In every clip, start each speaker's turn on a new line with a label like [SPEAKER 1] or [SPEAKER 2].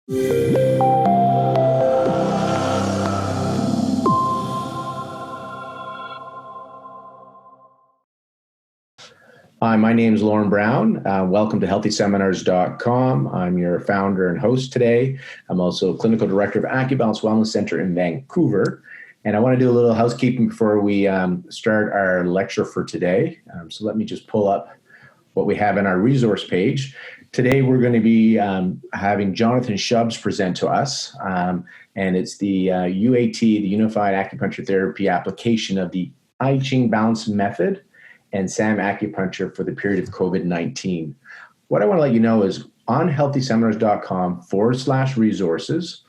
[SPEAKER 1] Hi, my name is Lorne Brown. Welcome to healthyseminars.com. I'm your founder and host today. I'm also clinical director of AcuBalance Wellness Center in Vancouver. And I want to do a little housekeeping before we start our lecture for today. So let me just pull up what we have in our resource page. Today, we're going to be having Jonathan Shubs present to us. And it's the UAT, the Unified Acupuncture Therapy application of the Ching Balance Method and Saam Acupuncture for the period of COVID-19. What I want to let you know is on healthyseminars.com/resources,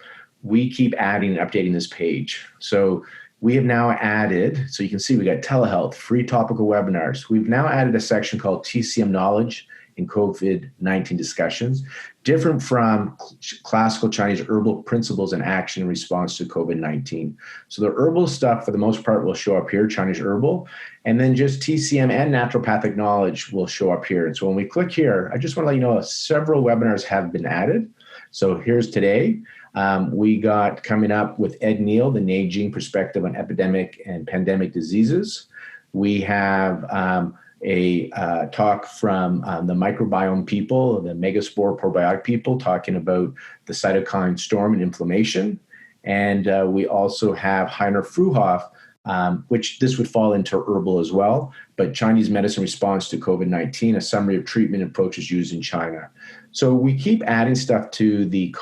[SPEAKER 1] we keep adding and updating this page. So we have now added, so you can see we got telehealth, free topical webinars. We've now added a section called TCM Knowledge in COVID-19 discussions, different from classical Chinese herbal principles and action in response to COVID-19. So the herbal stuff, for the most part, will show up here, Chinese herbal, and then just TCM and naturopathic knowledge will show up here. And so when we click here, I just want to let you know several webinars have been added. So here's today. We got coming up with Ed Neal, the Neijing perspective on epidemic and pandemic diseases. We have a talk from the microbiome people, the megaspore probiotic people, talking about the cytokine storm and inflammation. And we also have Heiner Fruhoff, which this would fall into herbal as well, but Chinese medicine response to COVID-19, a summary of treatment approaches used in China. So we keep adding stuff to the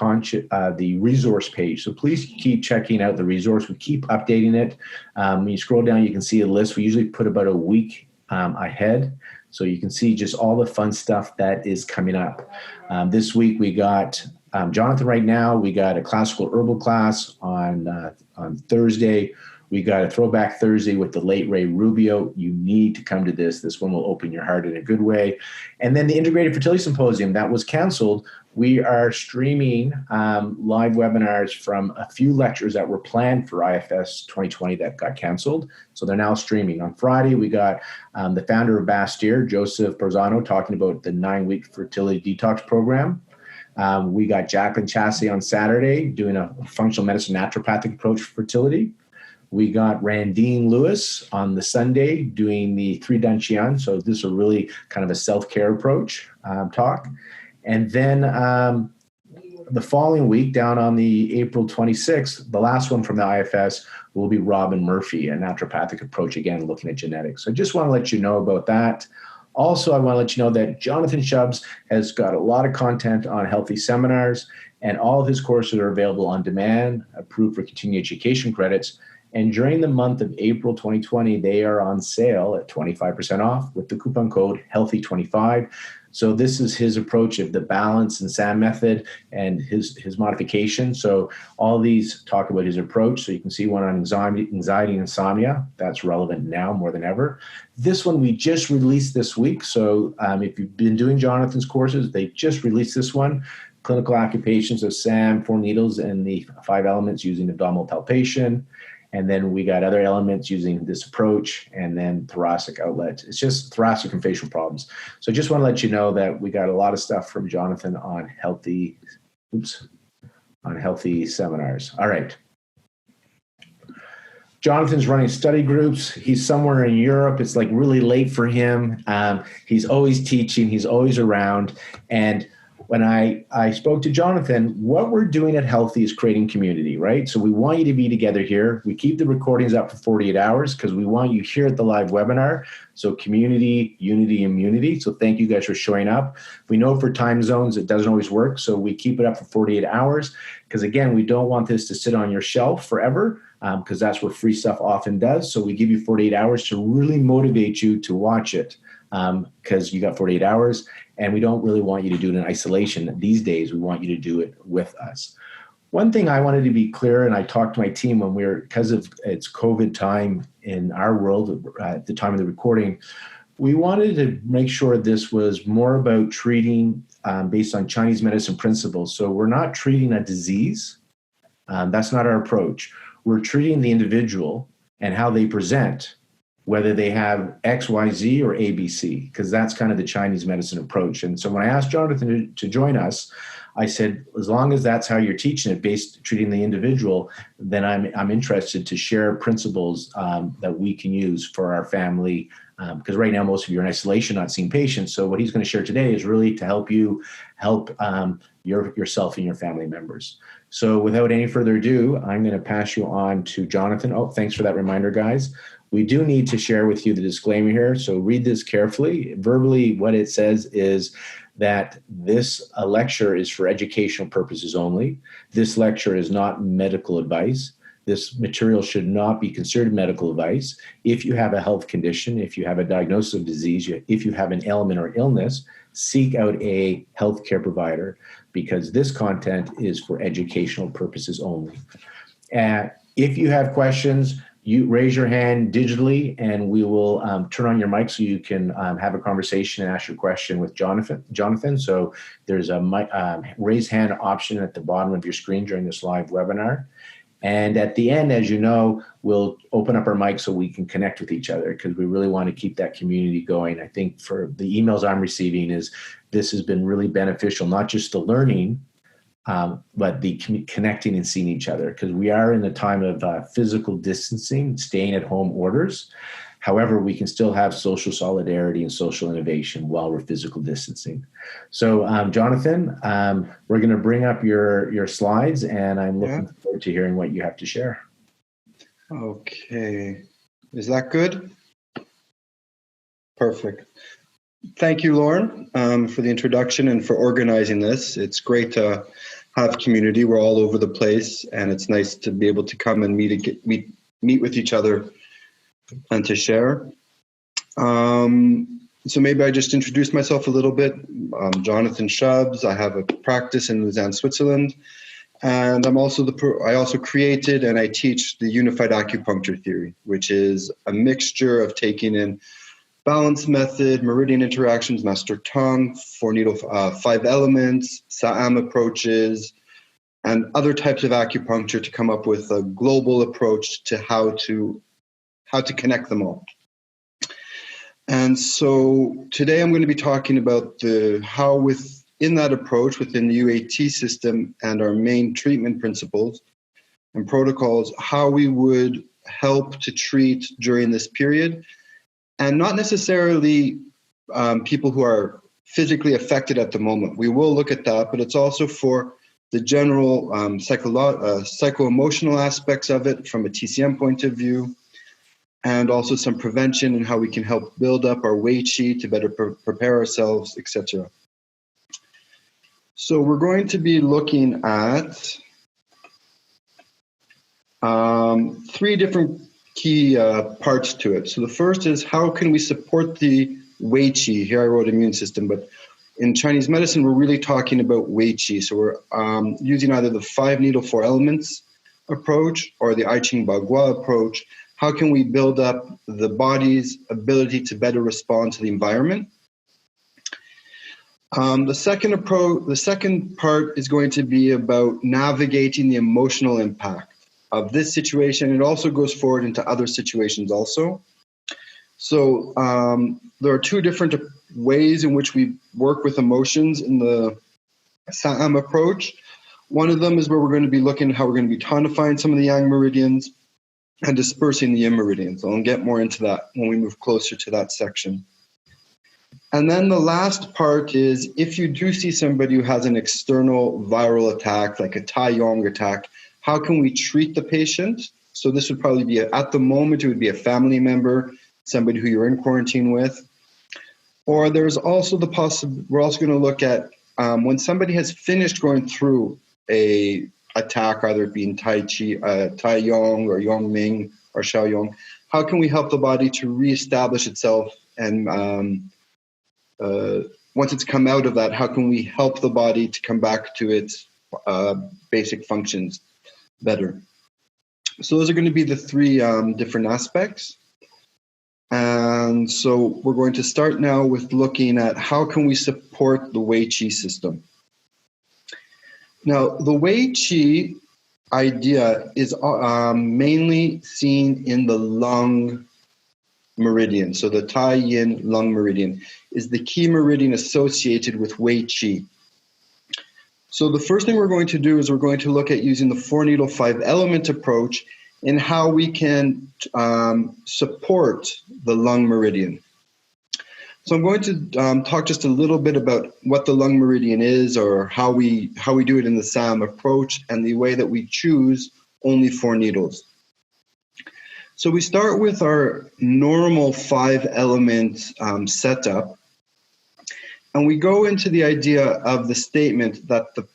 [SPEAKER 1] resource page. So please keep checking out the resource. We keep updating it. When you scroll down, you can see a list. We usually put about a week ahead. So you can see just all the fun stuff that is coming up. This week we got Jonathan right now. We got a classical herbal class on Thursday. We got a throwback Thursday with the late Ray Rubio. You need to come to this. This one will open your heart in a good way. And then the Integrated Fertility Symposium that was canceled. We are streaming live webinars from a few lectures that were planned for IFS 2020 that got canceled. So they're now streaming. On Friday, we got the founder of Bastyr, Joseph Berzano, talking about the 9-week fertility detox program. We got Jacqueline Chassey on Saturday doing a functional medicine naturopathic approach for fertility. We got Randine Lewis on the Sunday doing the 3 Dan Qian. So this is a really kind of a self-care approach talk. And then the following week, down on the April 26th, the last one from the IFS will be Robin Murphy, a naturopathic approach, again, looking at genetics. So I just want to let you know about that. Also, I want to let you know that Jonathan Shubs has got a lot of content on healthy seminars, and all of his courses are available on demand, approved for continuing education credits. And during the month of April 2020, they are on sale at 25% off with the coupon code HEALTHY25. So this is his approach of the balance and Saam method and his modification. So all these talk about his approach. So you can see one on anxiety and insomnia. That's relevant now more than ever. This one we just released this week. So if you've been doing Jonathan's courses, they just released this one. Clinical occupations of Saam, 4 needles, and the 5 elements using abdominal palpation. And then we got other elements using this approach, and then thoracic outlet. It's just thoracic and facial problems. So I just want to let you know that we got a lot of stuff from Jonathan on healthy seminars. All right. Jonathan's running study groups. He's somewhere in Europe. It's like really late for him. He's always teaching. He's always around. And when I spoke to Jonathan, what we're doing at Healthy is creating community, right? So we want you to be together here. We keep the recordings up for 48 hours because we want you here at the live webinar. So community, unity, immunity. So thank you guys for showing up. We know for time zones it doesn't always work, so we keep it up for 48 hours because, again, we don't want this to sit on your shelf forever because that's what free stuff often does. So we give you 48 hours to really motivate you to watch it because you got 48 hours. And we don't really want you to do it in isolation. These days, we want you to do it with us. One thing I wanted to be clear, and I talked to my team when because of it's COVID time in our world at the time of the recording, we wanted to make sure this was more about treating based on Chinese medicine principles. So we're not treating a disease. That's not our approach. We're treating the individual and how they present, whether they have X, Y, Z, or ABC, because that's kind of the Chinese medicine approach. And so when I asked Jonathan to join us, I said, as long as that's how you're teaching it, based treating the individual, then I'm interested to share principles that we can use for our family. Because right now, most of you are in isolation, not seeing patients. So what he's going to share today is really to help you help yourself and your family members. So without any further ado, I'm going to pass you on to Jonathan. Oh, thanks for that reminder, guys. We do need to share with you the disclaimer here. So read this carefully. Verbally, what it says is that this lecture is for educational purposes only. This lecture is not medical advice. This material should not be considered medical advice. If you have a health condition, if you have a diagnosis of disease, if you have an ailment or illness, seek out a healthcare provider, because this content is for educational purposes only. If you have questions, you raise your hand digitally, and we will turn on your mic so you can have a conversation and ask your question with Jonathan. So there's a raise hand option at the bottom of your screen during this live webinar. And at the end, as you know, we'll open up our mic so we can connect with each other, because we really want to keep that community going. I think for the emails I'm receiving this has been really beneficial, not just the learning, but the connecting and seeing each other, because we are in a time of physical distancing, staying at home orders. However, we can still have social solidarity and social innovation while we're physical distancing. So, Jonathan, we're going to bring up your slides, and I'm looking forward to hearing what you have to share.
[SPEAKER 2] Okay. Is that good? Perfect. Thank you, Lorne, for the introduction and for organizing this. It's great to have community. We're all over the place, and it's nice to be able to come and meet with each other and to share. So maybe I just introduce myself a little bit. I'm Jonathan Shubs. I have a practice in Lausanne, Switzerland, and I also created and I teach the Unified Acupuncture theory, which is a mixture of taking in balance method, meridian interactions, master tongue, 4-needle 5 elements, Saam approaches, and other types of acupuncture to come up with a global approach to how to connect them all. And so today I'm going to be talking about how within that approach, within the UAT system and our main treatment principles and protocols, how we would help to treat during this period. And not necessarily people who are physically affected at the moment. We will look at that, but it's also for the general psycho-emotional aspects of it from a TCM point of view, and also some prevention and how we can help build up our Wei Qi to better prepare ourselves, etc. So we're going to be looking at 3 different key parts to it. So the first is, how can we support the Wei Qi? Here I wrote immune system, but in Chinese medicine, we're really talking about Wei Qi. So we're using either the 5-needle 4 elements approach or the I Ching Bagua approach. How can we build up the body's ability to better respond to the environment? The second part is going to be about navigating the emotional impact of this situation. It also goes forward into other situations also. So there are 2 different ways in which we work with emotions in the Saam approach. One of them is where we're going to be looking at how we're going to be tonifying some of the yang meridians and dispersing the yin meridians. I'll get more into that when we move closer to that section. And then the last part is, if you do see somebody who has an external viral attack, like a Tai Yong attack, how can we treat the patient? So this would probably be, at the moment, it would be a family member, somebody who you're in quarantine with. Or there's also we're also going to look at when somebody has finished going through a attack, either it being Tai Yong or Yong Ming or Xiao Yong, how can we help the body to reestablish itself? And once it's come out of that, how can we help the body to come back to its basic functions better? So those are going to be the 3 different aspects. And so we're going to start now with looking at how can we support the Wei Qi system. Now, the Wei Qi idea is mainly seen in the lung meridian. So the Tai Yin lung meridian is the key meridian associated with Wei Qi. So the first thing we're going to do is we're going to look at using the 4-needle 5-element approach in how we can support the lung meridian. So I'm going to talk just a little bit about what the lung meridian is, or how we do it in the Saam approach, and the way that we choose only 4 needles. So we start with our normal 5-element setup, and we go into the idea of the statement that the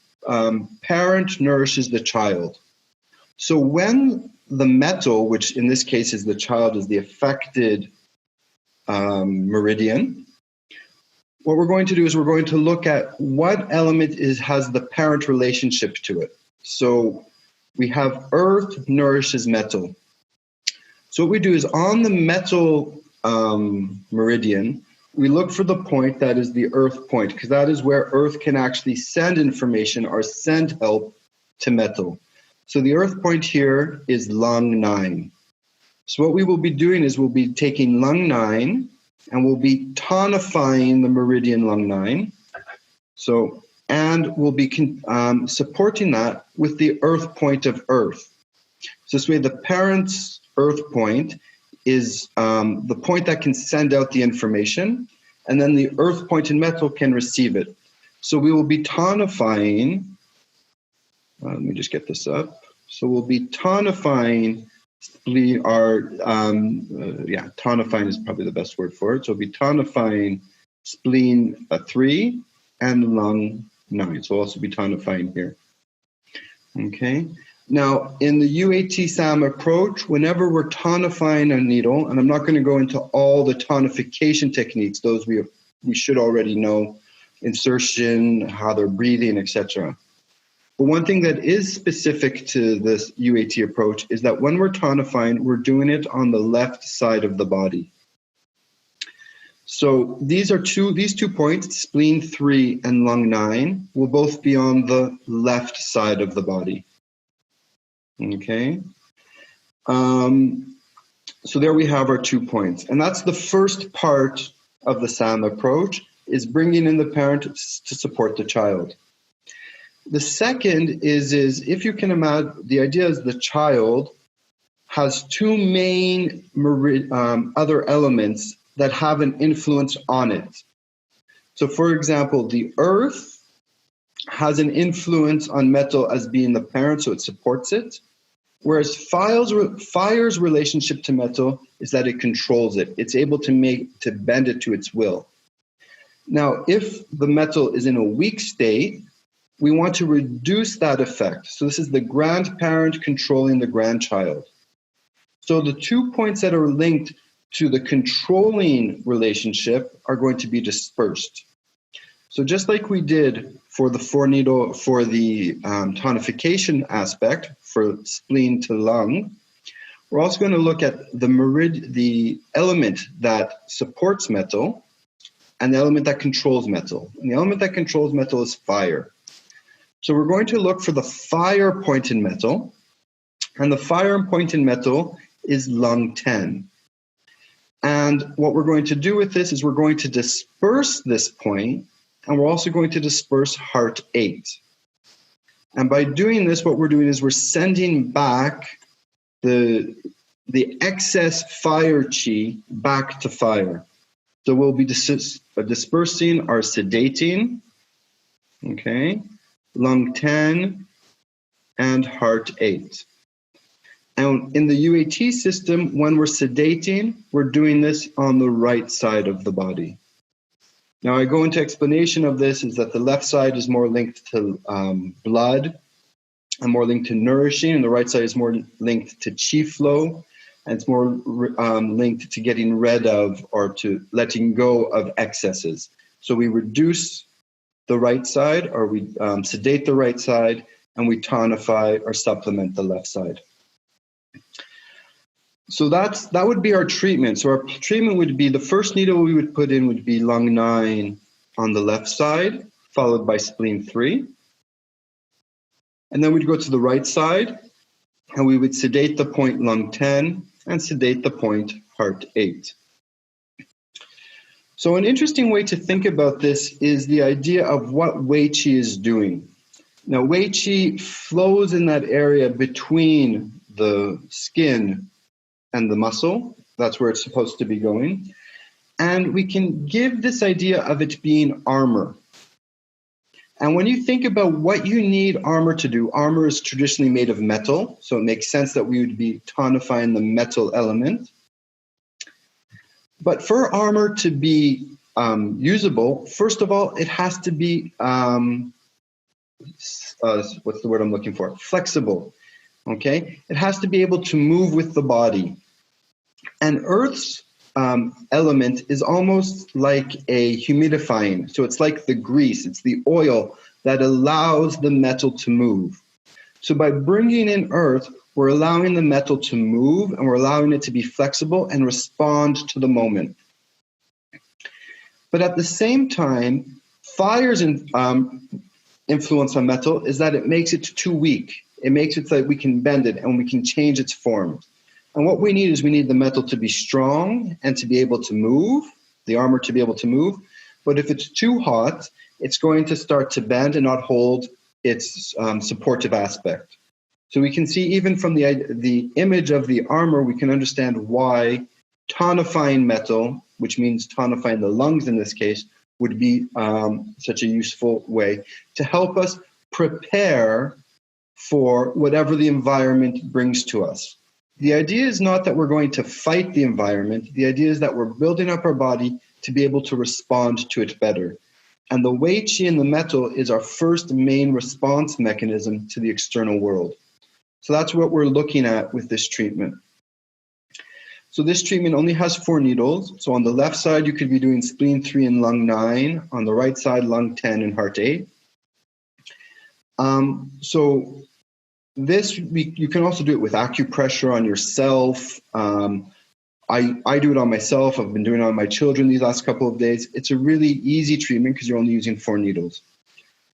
[SPEAKER 2] parent nourishes the child. So when the metal, which in this case is the child, is the affected meridian, what we're going to do is we're going to look at what element has the parent relationship to it. So we have earth nourishes metal. So what we do is on the metal meridian, we look for the point that is the earth point, because that is where earth can actually send information or send help to metal. So the earth point here is lung 9. So what we will be doing is we'll be taking lung 9 and we'll be tonifying the meridian lung 9. So, and we'll be supporting that with the earth point of earth. So this way the parent's earth point is the point that can send out the information, and then the earth point in metal can receive it. So we will be tonifying, let me just get this up. So we'll be tonifying tonifying is probably the best word for it. So we'll be tonifying spleen 3 and lung 9. So we'll also be tonifying here. Okay. Now, in the UAT Saam approach, whenever we're tonifying a needle, and I'm not going to go into all the tonification techniques, those we should already know, insertion, how they're breathing, etc. But one thing that is specific to this UAT approach is that when we're tonifying, we're doing it on the left side of the body. So these two points, spleen 3 and lung 9, will both be on the left side of the body. Okay. So there we have our 2 points. And that's the first part of the Saam approach, is bringing in the parent to support the child. The second is if you can imagine, the idea is the child has 2 main other elements that have an influence on it. So for example, the earth has an influence on metal as being the parent, so it supports it. Whereas fire's relationship to metal is that it controls it. It's able to bend it to its will. Now, if the metal is in a weak state, we want to reduce that effect. So this is the grandparent controlling the grandchild. So the 2 points that are linked to the controlling relationship are going to be dispersed. So just like we did for the 4-needle, for the tonification aspect, for spleen to lung, we're also going to look at the element that supports metal and the element that controls metal. And the element that controls metal is fire. So we're going to look for the fire point in metal, and the fire point in metal is lung 10. And what we're going to do with this is we're going to disperse this point, and we're also going to disperse heart 8. And by doing this, what we're doing is we're sending back the excess fire chi back to fire. So we'll be dispersing our sedating, okay, lung 10, and heart 8. And in the UAT system, when we're sedating, we're doing this on the right side of the body. Now, I go into explanation of this is that the left side is more linked to blood and more linked to nourishing, and the right side is more linked to chi flow, and it's more linked to getting rid of or to letting go of excesses. So we reduce the right side, or we sedate the right side, and we tonify or supplement the left side. So that would be our treatment. So our treatment would be, the first needle we would put in would be lung 9 on the left side, followed by spleen 3. And then we'd go to the right side, and we would sedate the point lung 10 and sedate the point heart 8. So an interesting way to think about this is the idea of what Wei Qi is doing. Now, Wei Qi flows in that area between the skin and the muscle. That's where it's supposed to be going. And we can give this idea of it being armor. And when you think about what you need armor to do, armor is traditionally made of metal, so it makes sense that we would be tonifying the metal element. But for armor to be usable, first of all, it has to be, what's the word I'm looking for? Flexible, okay? It has to be able to move with the body. And Earth's element is almost like a humidifying. So it's like the grease, it's the oil that allows the metal to move. So by bringing in Earth, we're allowing the metal to move and we're allowing it to be flexible and respond to the moment. But at the same time, fire's influence on metal is that it makes it too weak. It makes it so that we can bend it and we can change its form. And what we need is we need the metal to be strong and to be able to move, the armor to be able to move. But if it's too hot, it's going to start to bend and not hold its supportive aspect. So we can see even from the image of the armor, we can understand why tonifying metal, which means tonifying the lungs in this case, would be such a useful way to help us prepare for whatever the environment brings to us. The idea is not that we're going to fight the environment. The idea is that we're building up our body to be able to respond to it better. And the Wei Qi in the metal is our first main response mechanism to the external world. So that's what we're looking at with this treatment. So this treatment only has 4 needles. So on the left side, you could be doing spleen 3 and lung 9. On the right side, lung 10 and heart 8. So this, you can also do it with acupressure on yourself. I do it on myself. I've been doing it on my children these last couple of days. It's a really easy treatment because you're only using 4 needles.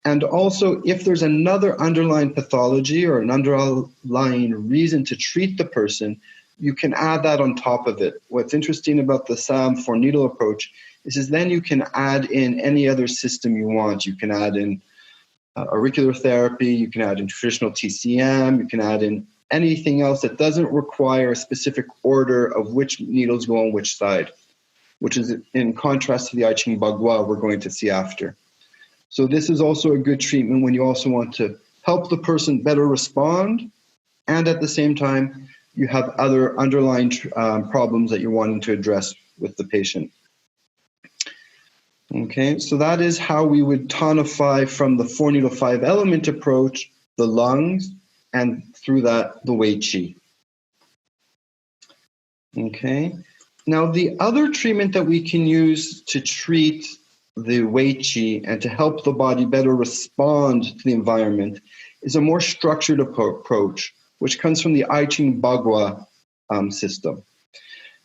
[SPEAKER 2] And also, if there's another underlying pathology or an underlying reason to treat the person, you can add that on top of it. What's interesting about the Saam 4-needle approach is then you can add in any other system you want. You can add in auricular therapy, you can add in traditional TCM, you can add in anything else that doesn't require a specific order of which needles go on which side, which is in contrast to the I Ching Bagua we're going to see after. So this is also a good treatment when you also want to help the person better respond, and at the same time, you have other underlying problems that you're wanting to address with the patient. Okay, so that is how we would tonify from the 4-needle 5-element approach, the lungs, and through that, the Wei Qi. Okay, now the other treatment that we can use to treat the Wei Qi and to help the body better respond to the environment is a more structured approach, which comes from the I Ching Bagua system.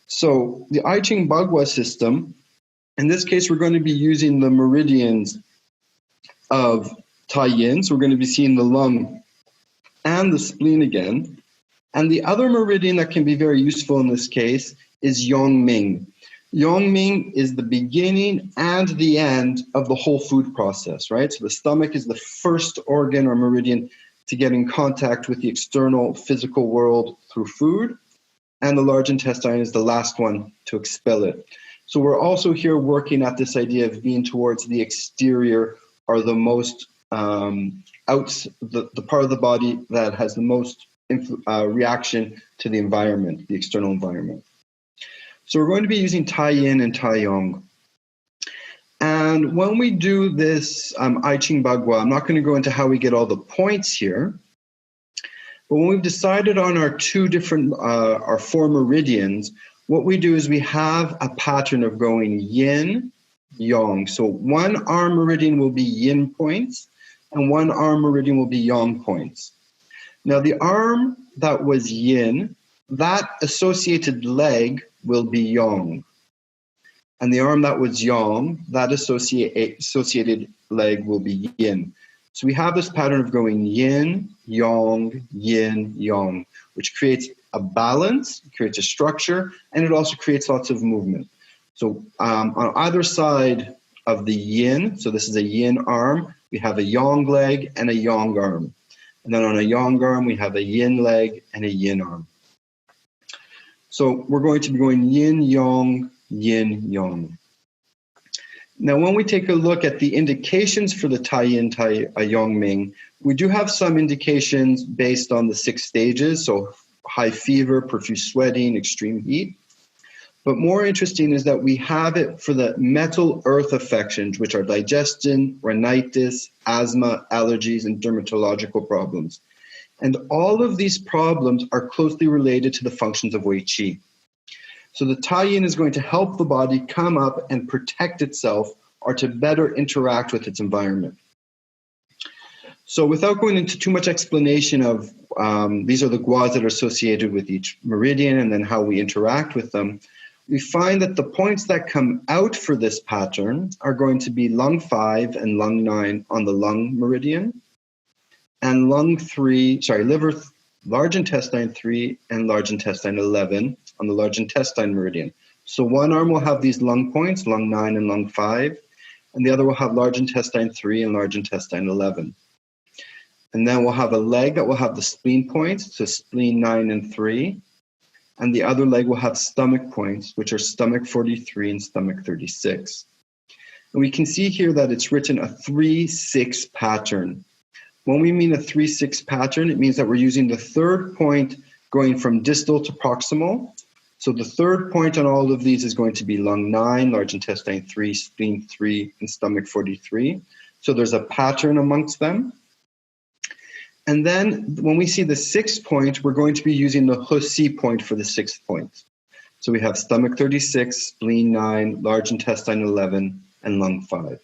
[SPEAKER 2] So the I Ching Bagua system, in this case, we're going to be using the meridians of Tai Yin. So we're going to be seeing the lung and the spleen again. And the other meridian that can be very useful in this case is Yong Ming. Yong Ming is the beginning and the end of the whole food process, right? So the stomach is the first organ or meridian to get in contact with the external physical world through food. And the large intestine is the last one to expel it. So we're also here working at this idea of being towards the exterior, or the most the part of the body that has the most reaction to the environment, the external environment. So we're going to be using Tai Yin and Tai Yong. And when we do this I Ching Bagua, I'm not going to go into how we get all the points here, but when we've decided on our 4 meridians, what we do is we have a pattern of going yin, yang. So one arm meridian will be yin points, and one arm meridian will be yang points. Now the arm that was yin, that associated leg will be yang. And the arm that was yang, that associated leg will be yin. So we have this pattern of going yin, yang, which creates a balance, creates a structure, and it also creates lots of movement. So on either side of the yin. So this is a yin arm. We have a yang leg and a yang arm. And then on a yang arm, we have a yin leg and a yin arm. So we're going to be going yin, yang, yin, yang. Now, when we take a look at the indications for the Tai Yin, Tai Yang Ming, we do have some indications based on the 6 stages, so high fever, profuse sweating, extreme heat. But more interesting is that we have it for the metal earth affections, which are digestion, rhinitis, asthma, allergies, and dermatological problems. And all of these problems are closely related to the functions of Wei Qi. So the Tai Yin is going to help the body come up and protect itself or to better interact with its environment. So without going into too much explanation of these are the guas that are associated with each meridian and then how we interact with them, we find that the points that come out for this pattern are going to be lung 5 and lung 9 on the lung meridian, and liver, large intestine 3 and large intestine 11 on the large intestine meridian. So one arm will have these lung points, lung 9 and lung 5, and the other will have large intestine 3 and large intestine 11. And then we'll have a leg that will have the spleen points, so spleen 9 and 3. And the other leg will have stomach points, which are stomach 43 and stomach 36. And we can see here that it's written a 3-6 pattern. When we mean a 3-6 pattern, it means that we're using the third point going from distal to proximal. So the third point on all of these is going to be lung 9, large intestine 3, spleen 3, and stomach 43. So there's a pattern amongst them. And then when we see the 6th point, we're going to be using the He point for the 6th point. So we have stomach 36, spleen 9, large intestine 11, and lung 5.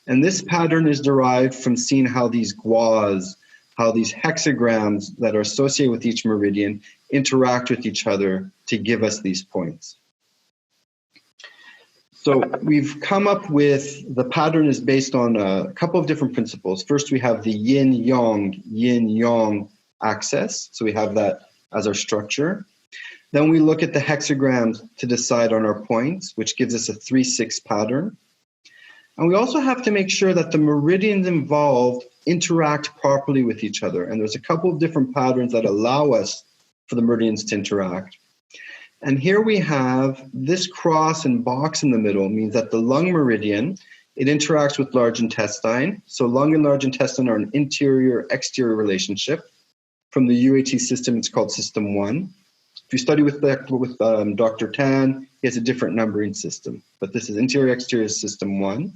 [SPEAKER 2] And this pattern is derived from seeing how these guas, how these hexagrams that are associated with each meridian interact with each other to give us these points. So we've come up with, the pattern is based on a couple of different principles. First, we have the yin-yang axis. So we have that as our structure. Then we look at the hexagrams to decide on our points, which gives us a 3-6 pattern. And we also have to make sure that the meridians involved interact properly with each other. And there's a couple of different patterns that allow us for the meridians to interact. And here we have this cross and box in the middle means that the lung meridian, it interacts with large intestine. So lung and large intestine are an interior-exterior relationship. From the UAT system, it's called System 1. If you study with Dr. Tan, he has a different numbering system. But this is interior-exterior System 1.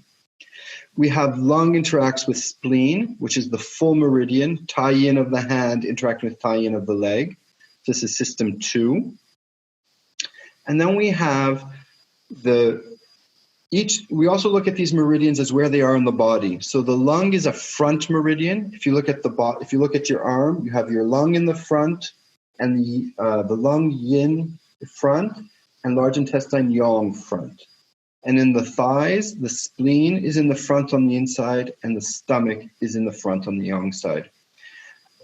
[SPEAKER 2] We have lung interacts with spleen, which is the full meridian, tie-in of the hand interacting with tie-in of the leg. This is System 2. And then we have we also look at these meridians as where they are in the body. So the lung is a front meridian. If you look at your arm, you have your lung in the front and the lung yin front and large intestine yang front. And in the thighs, the spleen is in the front on the inside and the stomach is in the front on the yang side.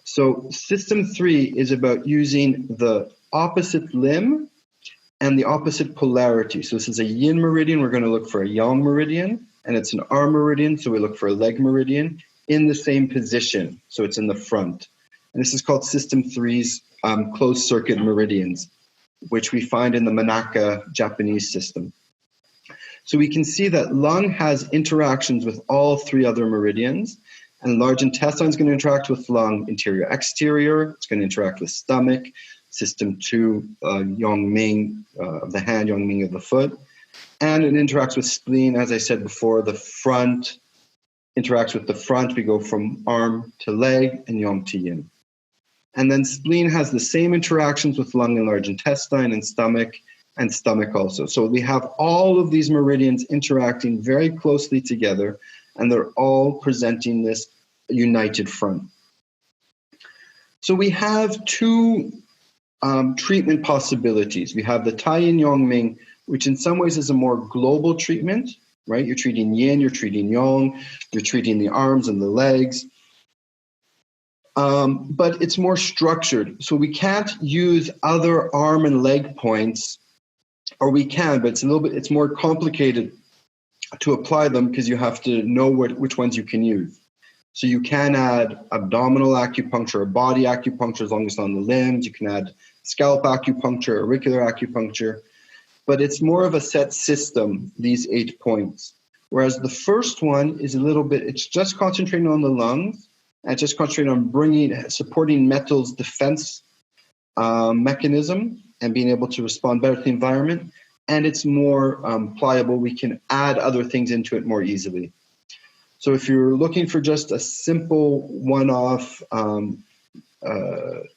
[SPEAKER 2] So System 3 is about using the opposite limb and the opposite polarity. So this is a yin meridian, we're going to look for a yang meridian, and it's an arm meridian, so we look for a leg meridian in the same position, so it's in the front. And this is called System 3's closed circuit meridians, which we find in the Manaka Japanese system. So we can see that lung has interactions with all 3 other meridians, and large intestine is going to interact with lung interior-exterior, it's going to interact with stomach, System 2, Yang Ming of the hand, Yang Ming of the foot. And it interacts with spleen, as I said before, the front interacts with the front. We go from arm to leg and Yang to yin. And then spleen has the same interactions with lung and large intestine and stomach also. So we have all of these meridians interacting very closely together, and they're all presenting this united front. So we have 2 treatment possibilities. We have the Tai Yin Yang Ming, which in some ways is a more global treatment, right? You're treating yin, you're treating yang, you're treating the arms and the legs. But it's more structured. So we can't use other arm and leg points, or we can, but it's more complicated to apply them because you have to know which ones you can use. So you can add abdominal acupuncture or body acupuncture as long as it's on the limbs. You can add scalp acupuncture, auricular acupuncture, but it's more of a set system, these 8 points. Whereas the first one is a little bit, it's just concentrating on the lungs and just concentrating on supporting metal's defense mechanism and being able to respond better to the environment. And it's more pliable. We can add other things into it more easily. So if you're looking for just a simple one-off a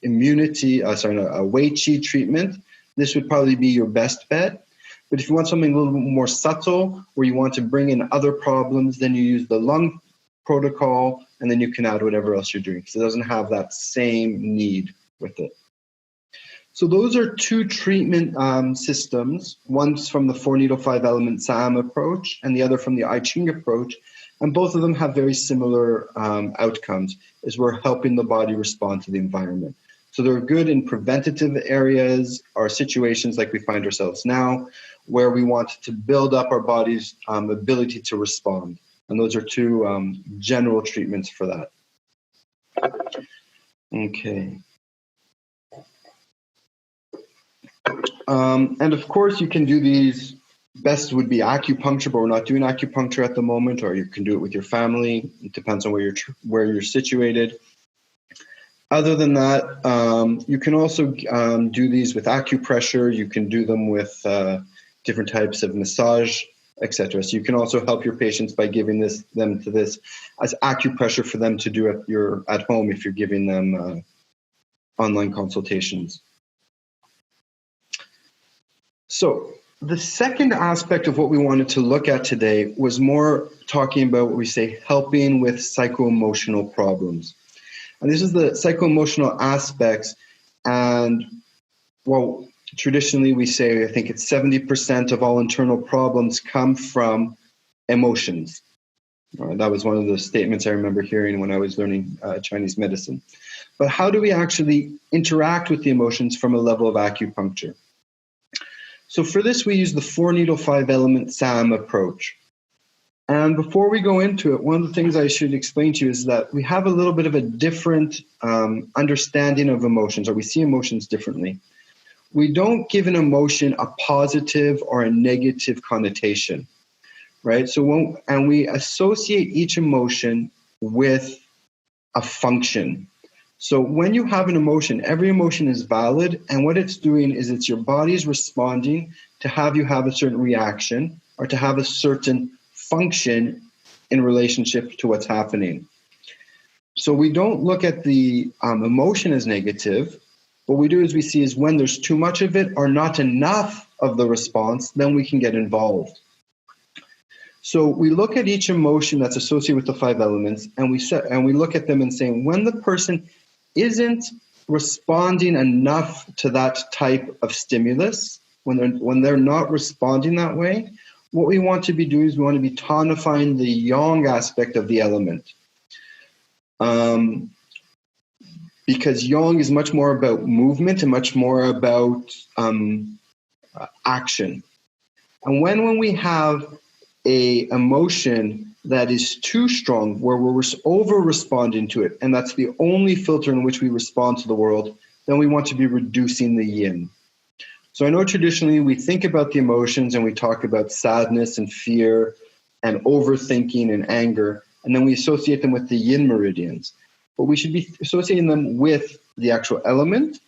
[SPEAKER 2] Wei Qi treatment, this would probably be your best bet. But if you want something a little bit more subtle, where you want to bring in other problems, then you use the lung protocol, and then you can add whatever else you're doing, because it doesn't have that same need with it. So those are 2 treatment systems. One's from the 4-needle 5-element Saam approach, and the other from the I Ching approach. And both of them have very similar outcomes, as we're helping the body respond to the environment. So they're good in preventative areas or situations like we find ourselves now, where we want to build up our body's ability to respond. And those are 2 general treatments for that. Okay. And of course, you can do these. Best would be acupuncture, but we're not doing acupuncture at the moment, or you can do it with your family. It depends on where you're situated. Other than that, you can also do these with acupressure. You can do them with different types of massage, etc. So you can also help your patients by giving them to this as acupressure for them to do at home if you're giving them online consultations. So the second aspect of what we wanted to look at today was more talking about what we say helping with psycho-emotional problems. And this is the psycho-emotional aspects. And well, traditionally we say, I think it's 70% of all internal problems come from emotions. That was one of the statements I remember hearing when I was learning Chinese medicine. But how do we actually interact with the emotions from a level of acupuncture? So for this, we use the 4-needle 5-element Saam approach. And before we go into it, one of the things I should explain to you is that we have a little bit of a different understanding of emotions, or we see emotions differently. We don't give an emotion a positive or a negative connotation, right? So we associate each emotion with a function. So when you have an emotion, every emotion is valid, and what it's doing is it's your body's responding to have you have a certain reaction or to have a certain function in relationship to what's happening. So we don't look at the emotion as negative. What we do is we see is when there's too much of it or not enough of the response, then we can get involved. So we look at each emotion that's associated with the 5 elements, and we look at them and say, when the person isn't responding enough to that type of stimulus, when they're not responding that way, what we want to be doing is we want to be tonifying the yang aspect of the element. Because yang is much more about movement and much more about action. And when we have a emotion that is too strong, where we're over-responding to it, and that's the only filter in which we respond to the world, then we want to be reducing the yin. So I know traditionally we think about the emotions and we talk about sadness and fear and overthinking and anger, and then we associate them with the yin meridians. But we should be associating them with the actual element.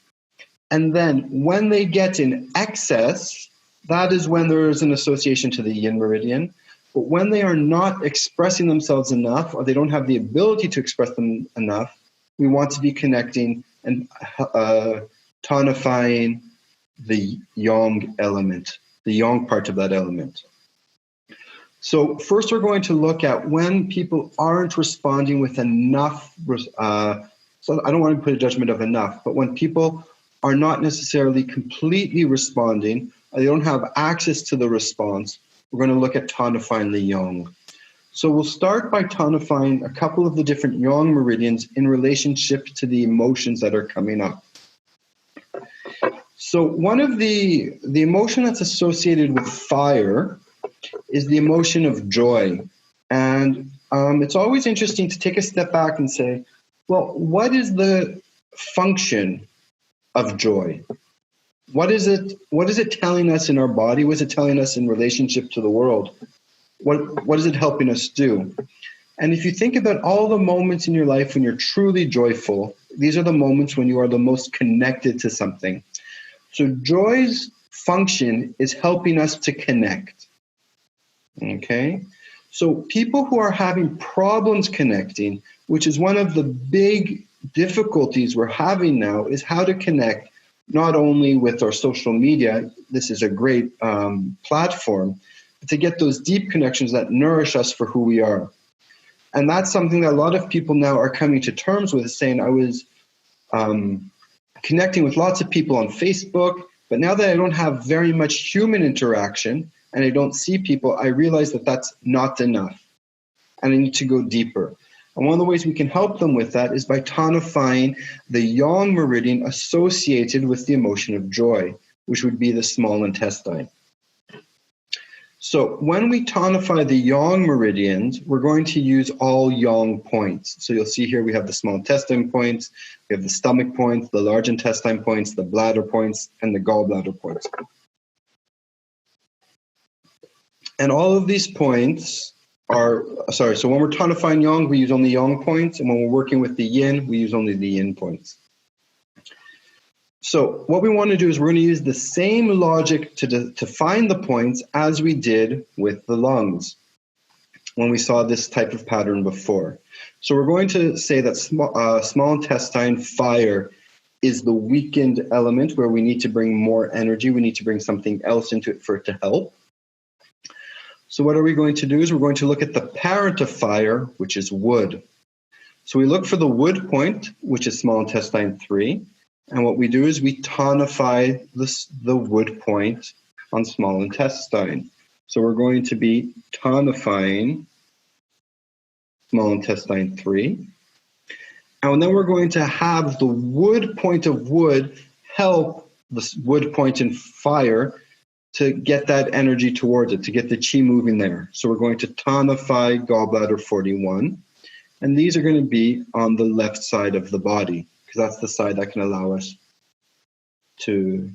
[SPEAKER 2] And then when they get in excess, that is when there is an association to the yin meridian. But when they are not expressing themselves enough, or they don't have the ability to express them enough, we want to be connecting and tonifying the yang element, the yang part of that element. So first we're going to look at when people aren't responding with enough, so I don't want to put a judgment of enough, but when people are not necessarily completely responding, or they don't have access to the response, we're going to look at tonifying the yang. So we'll start by tonifying a couple of the different yang meridians in relationship to the emotions that are coming up. So one of the emotion that's associated with fire is the emotion of joy. And it's always interesting to take a step back and say, well, what is the function of joy? What is it telling us in our body? What is it telling us in relationship to the world? What is it helping us do? And if you think about all the moments in your life when you're truly joyful, these are the moments when you are the most connected to something. So joy's function is helping us to connect. Okay? So people who are having problems connecting, which is one of the big difficulties we're having now, is how to connect not only with our social media, this is a great platform, but to get those deep connections that nourish us for who we are. And that's something that a lot of people now are coming to terms with, saying, I was connecting with lots of people on Facebook, but now that I don't have very much human interaction and I don't see people, I realize that that's not enough and I need to go deeper. And one of the ways we can help them with that is by tonifying the yang meridian associated with the emotion of joy, which would be the small intestine. So when we tonify the yang meridians, we're going to use all yang points. So you'll see here we have the small intestine points, we have the stomach points, the large intestine points, the bladder points, and the gallbladder points. And all of these points are, so when we're tonifying yang, we use only yang points, and when we're working with the yin, we use only the yin points. So what we want to do is we're going to use the same logic to find the points as we did with the lungs when we saw this type of pattern before. So we're going to say that small intestine fire is the weakened element where we need to bring more energy. We need to bring something else into it for it to help. So what are we going to do is we're going to look at the parent of fire, which is wood. So we look for the wood point, which is small intestine 3. And what we do is we tonify the wood point on small intestine. So we're going to be tonifying small intestine 3. And then we're going to have the wood point of wood help the wood point in fire to get that energy towards it, to get the chi moving there. So we're going to tonify gallbladder 41. And these are going to be on the left side of the body, because that's the side that can allow us to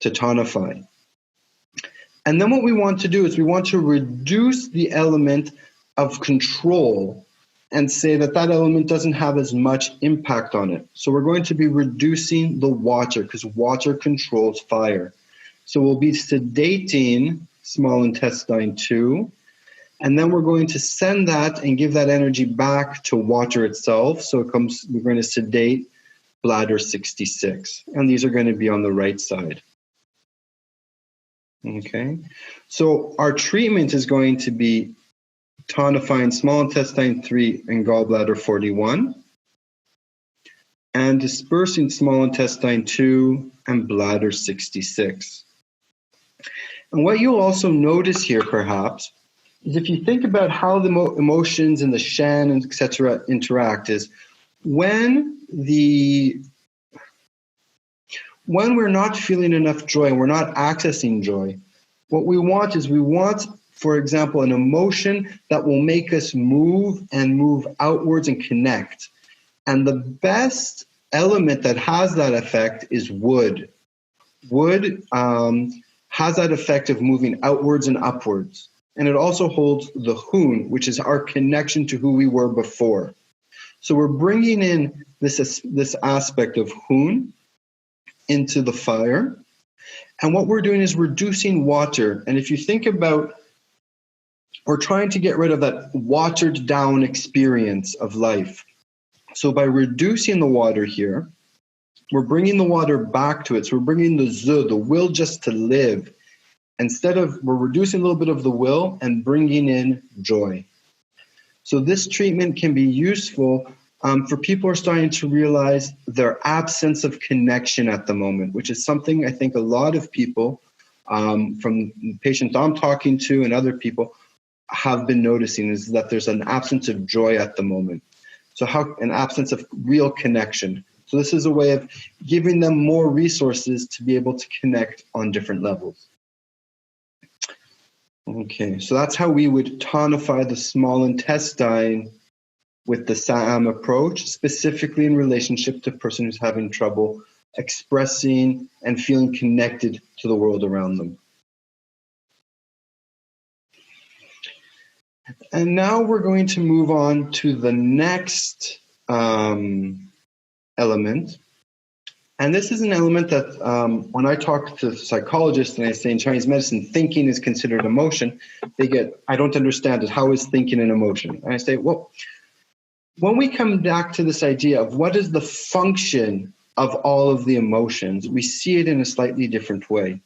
[SPEAKER 2] tonify. And then what we want to do is we want to reduce the element of control and say that that element doesn't have as much impact on it. So we're going to be reducing the water, because water controls fire. So we'll be sedating small intestine 2, and then we're going to send that and give that energy back to water itself. So we're going to sedate bladder 66, and these are going to be on the right side. Okay, so our treatment is going to be tonifying small intestine 3 and gallbladder 41, and dispersing small intestine 2 and bladder 66. And what you'll also notice here, perhaps, is if you think about how the emotions and the Shen and etc. interact, is when we're not feeling enough joy and we're not accessing joy, what we want is for example, an emotion that will make us move outwards and connect. And the best element that has that effect is wood. Wood has that effect of moving outwards and upwards. And it also holds the hun, which is our connection to who we were before. So we're bringing in this aspect of hun into the fire. And what we're doing is reducing water. And if you think about, we're trying to get rid of that watered down experience of life. So by reducing the water here, we're bringing the water back to it. So we're bringing the zu, the will just to live. We're reducing a little bit of the will and bringing in joy. So this treatment can be useful for people who are starting to realize their absence of connection at the moment, which is something I think a lot of people, from patients I'm talking to and other people, have been noticing, is that there's an absence of joy at the moment. So an absence of real connection. So this is a way of giving them more resources to be able to connect on different levels. Okay, so that's how we would tonify the small intestine with the Saam approach, specifically in relationship to a person who's having trouble expressing and feeling connected to the world around them. And now we're going to move on to the next element. And this is an element that when I talk to psychologists and I say in Chinese medicine, thinking is considered emotion, they get, I don't understand it. How is thinking an emotion? And I say, well, when we come back to this idea of what is the function of all of the emotions, we see it in a slightly different way.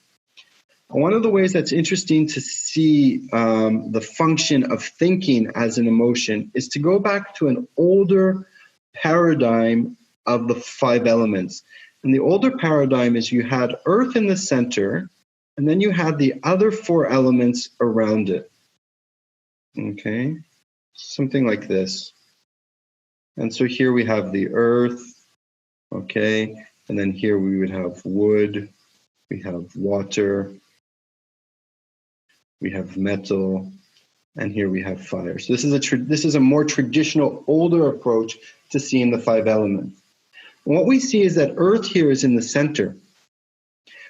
[SPEAKER 2] One of the ways that's interesting to see the function of thinking as an emotion is to go back to an older paradigm of the 5 elements. And the older paradigm is you had earth in the center, and then you had the other 4 elements around it. Okay, something like this. And so here we have the earth, okay, and then here we would have wood, we have water, we have metal, and here we have fire. So this is a more traditional, older approach to seeing the 5 elements. And what we see is that earth here is in the center,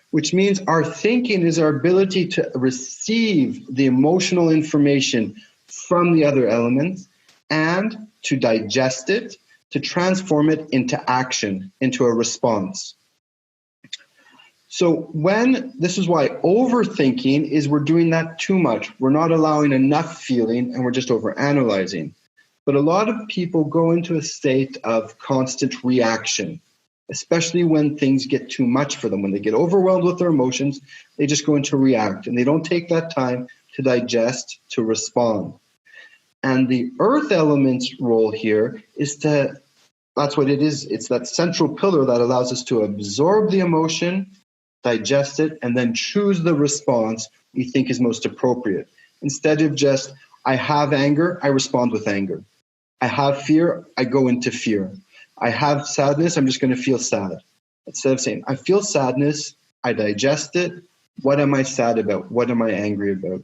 [SPEAKER 2] which means our thinking is our ability to receive the emotional information from the other elements and to digest it, to transform it into action, into a response. So this is why overthinking is we're doing that too much. We're not allowing enough feeling and we're just overanalyzing. But a lot of people go into a state of constant reaction, especially when things get too much for them. When they get overwhelmed with their emotions, they just go into react and they don't take that time to digest, to respond. And the earth element's role here is that's what it is. It's that central pillar that allows us to absorb the emotion, digest it, and then choose the response we think is most appropriate. Instead of just, I have anger, I respond with anger. I have fear, I go into fear. I have sadness, I'm just going to feel sad. Instead of saying, I feel sadness, I digest it. What am I sad about? What am I angry about?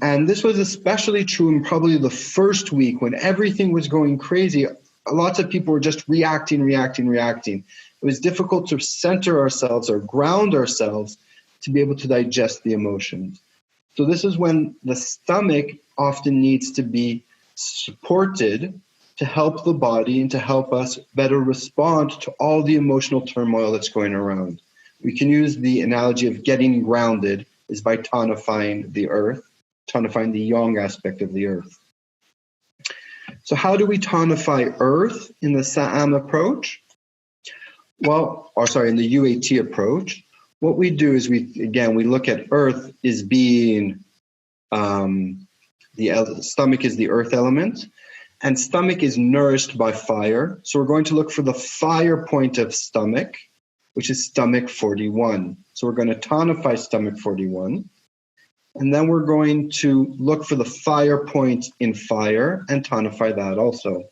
[SPEAKER 2] And this was especially true in probably the first week when everything was going crazy. Lots of people were just reacting. It was difficult to center ourselves or ground ourselves to be able to digest the emotions. So this is when the stomach often needs to be supported to help the body and to help us better respond to all the emotional turmoil that's going around. We can use the analogy of getting grounded is by tonifying the earth, tonifying the yang aspect of the earth. So how do we tonify earth in the Saam approach? In the UAT approach, what we do is we look at earth as being the stomach is the earth element, and stomach is nourished by fire. So we're going to look for the fire point of stomach, which is stomach 41. So we're going to tonify stomach 41. And then we're going to look for the fire point in fire and tonify that also.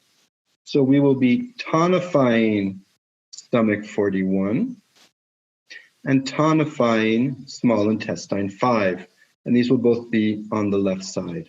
[SPEAKER 2] So we will be tonifying stomach 41 and tonifying small intestine 5. And these will both be on the left side.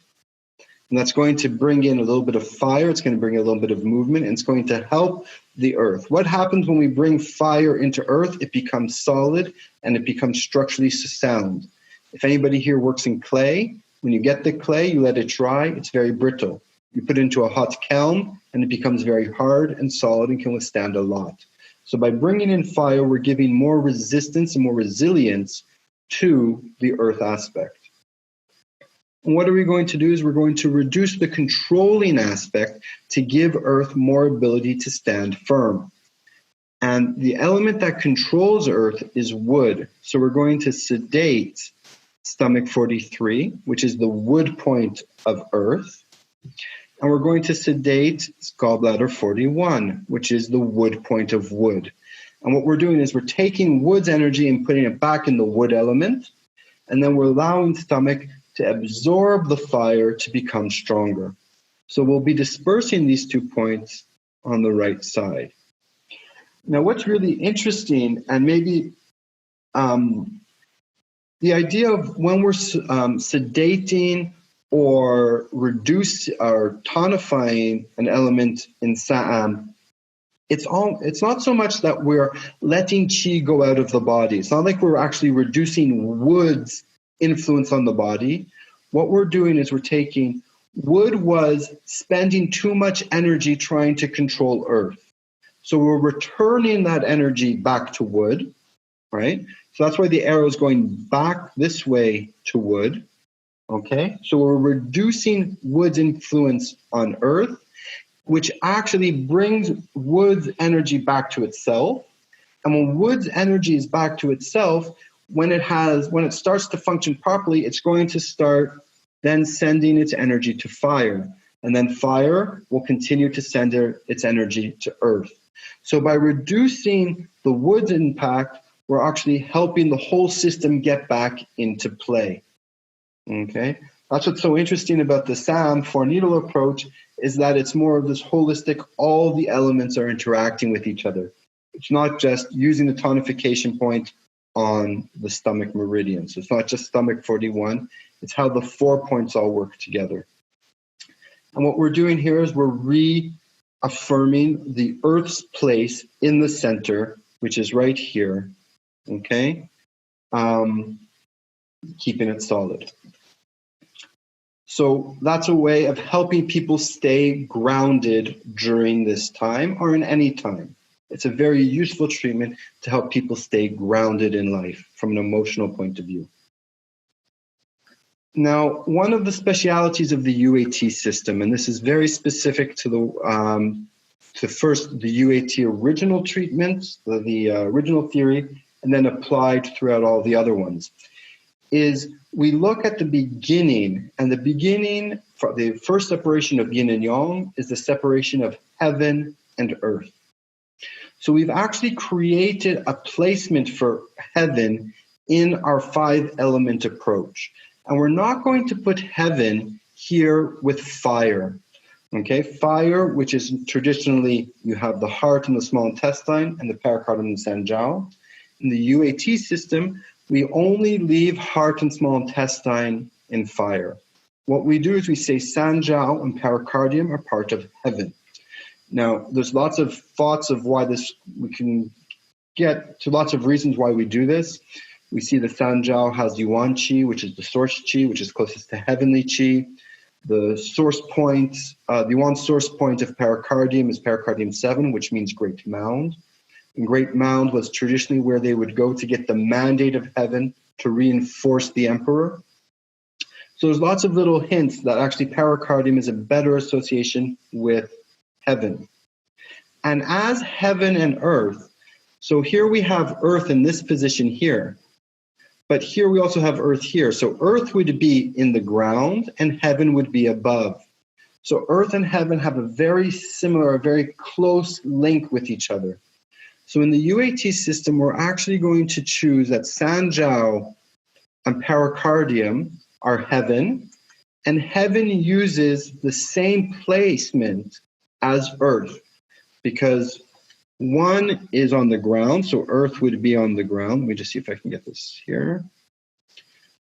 [SPEAKER 2] And that's going to bring in a little bit of fire. It's going to bring a little bit of movement, and it's going to help the earth. What happens when we bring fire into earth? It becomes solid and it becomes structurally sound. If anybody here works in clay, when you get the clay, you let it dry, it's very brittle. You put it into a hot kiln and it becomes very hard and solid and can withstand a lot. So by bringing in fire, we're giving more resistance and more resilience to the earth aspect. And what are we going to do is we're going to reduce the controlling aspect to give earth more ability to stand firm. And the element that controls earth is wood. So we're going to sedate stomach 43, which is the wood point of earth. And we're going to sedate gallbladder 41, which is the wood point of wood. And what we're doing is we're taking wood's energy and putting it back in the wood element. And then we're allowing stomach to absorb the fire to become stronger. So we'll be dispersing these 2 points on the right side. Now, what's really interesting, and maybe the idea of when we're sedating or reduce or tonifying an element in Saam, it's not so much that we're letting Qi go out of the body. It's not like we're actually reducing wood's influence on the body. What we're doing is we're taking wood was spending too much energy trying to control earth. So we're returning that energy back to wood, right? So that's why the arrow is going back this way to wood, okay? So we're reducing wood's influence on earth, which actually brings wood's energy back to itself. And when wood's energy is back to itself, when it starts to function properly, it's going to start then sending its energy to fire. And then fire will continue to send its energy to earth. So by reducing the wood's impact, we're actually helping the whole system get back into play. Okay? That's what's so interesting about the Saam 4-needle approach, is that it's more of this holistic, all the elements are interacting with each other. It's not just using the tonification point on the stomach meridian. So it's not just stomach 41, it's how the 4 points all work together. And what we're doing here is we're reaffirming the Earth's place in the center, which is right here, okay? Keeping it solid. So that's a way of helping people stay grounded during this time or in any time. It's a very useful treatment to help people stay grounded in life from an emotional point of view. Now, one of the specialities of the UAT system, and this is very specific to the UAT original treatment, the original theory, and then applied throughout all the other ones, is we look at the beginning, and the beginning, for the first separation of yin and yang, is the separation of heaven and earth. So we've actually created a placement for heaven in our 5-element approach. And we're not going to put heaven here with fire. Okay, fire, which is traditionally, you have the heart and the small intestine and the pericardium and the sanjiao. In the UAT system, we only leave heart and small intestine in fire. What we do is we say sanjiao and pericardium are part of heaven. Now, there's lots of thoughts of why this, we can get to lots of reasons why we do this. We see the sanjiao has yuan qi, which is the source qi, which is closest to heavenly qi. The source point, the yuan source point of pericardium is pericardium 7, which means great mound. And great mound was traditionally where they would go to get the mandate of heaven to reinforce the emperor. So there's lots of little hints that actually pericardium is a better association with heaven. And as heaven and earth, so here we have earth in this position here, but here we also have earth here. So earth would be in the ground and heaven would be above. So earth and heaven have a very similar, a very close link with each other. So in the UAT system, we're actually going to choose that sanjiao and pericardium are heaven, and heaven uses the same placement as earth, because one is on the ground, so earth would be on the ground. Let me just see if I can get this here.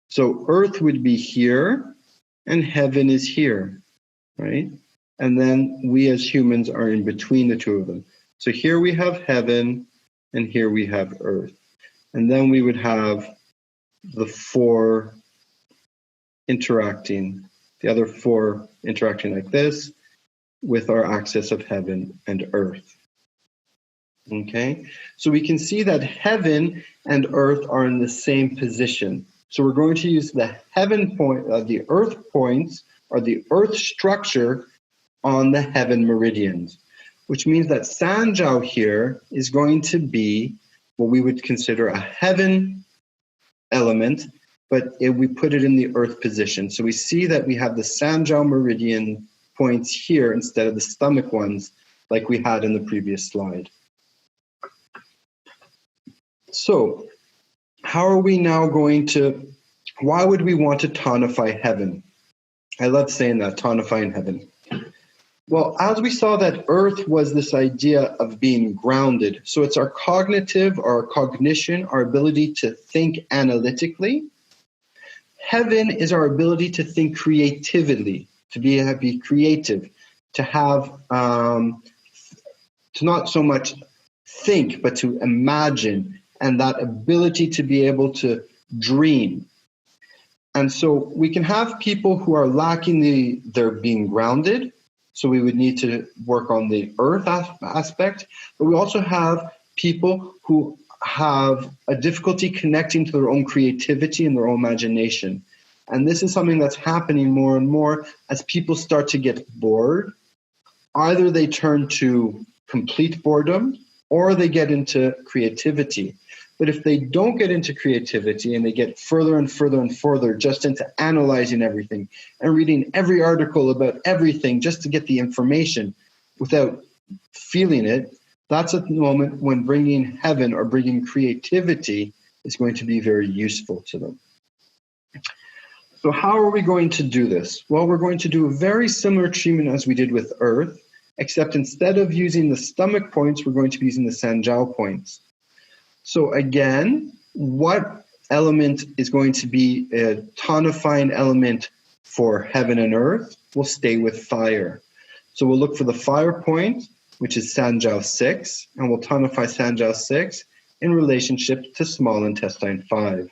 [SPEAKER 2] So earth would be here, and heaven is here, right? And then we as humans are in between the two of them. So here we have heaven, and here we have earth. And then we would have the 4 interacting, the other 4 interacting like this with our axis of heaven and earth. Okay, so we can see that heaven and earth are in the same position. So we're going to use the heaven point, the earth points, or the earth structure on the heaven meridians, which means that sanjiao here is going to be what we would consider a heaven element, but we put it in the earth position. So we see that we have the sanjiao meridian points here instead of the stomach ones like we had in the previous slide. So how are we now going to, why would we want to tonify heaven? I love saying that, tonifying heaven. Well, as we saw that earth was this idea of being grounded. So it's our cognitive, our cognition, our ability to think analytically. Heaven is our ability to think creatively, to be creative, to have, to not so much think, but to imagine, and that ability to be able to dream. And so we can have people who are lacking their being grounded. So we would need to work on the earth aspect, but we also have people who have a difficulty connecting to their own creativity and their own imagination. And this is something that's happening more and more as people start to get bored. Either they turn to complete boredom or they get into creativity. But if they don't get into creativity and they get further and further and further just into analyzing everything and reading every article about everything just to get the information without feeling it, that's at the moment when bringing heaven or bringing creativity is going to be very useful to them. So how are we going to do this? Well, we're going to do a very similar treatment as we did with earth, except instead of using the stomach points, we're going to be using the Sanjiao points. So again, what element is going to be a tonifying element for heaven and earth? We'll stay with fire. So we'll look for the fire point, which is Sanjiao 6, and we'll tonify Sanjiao 6 in relationship to small intestine 5.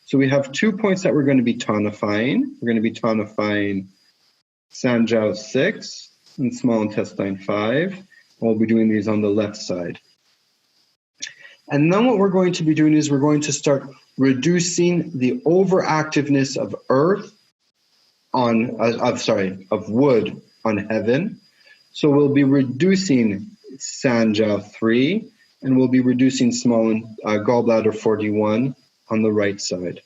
[SPEAKER 2] So we have 2 points that we're going to be tonifying. We're going to be tonifying Sanjiao 6 and small intestine 5. We'll be doing these on the left side. And then what we're going to be doing is we're going to start reducing the overactiveness of earth of wood on heaven. So we'll be reducing Sanjiao 3, and we'll be reducing small gallbladder 41 on the right side.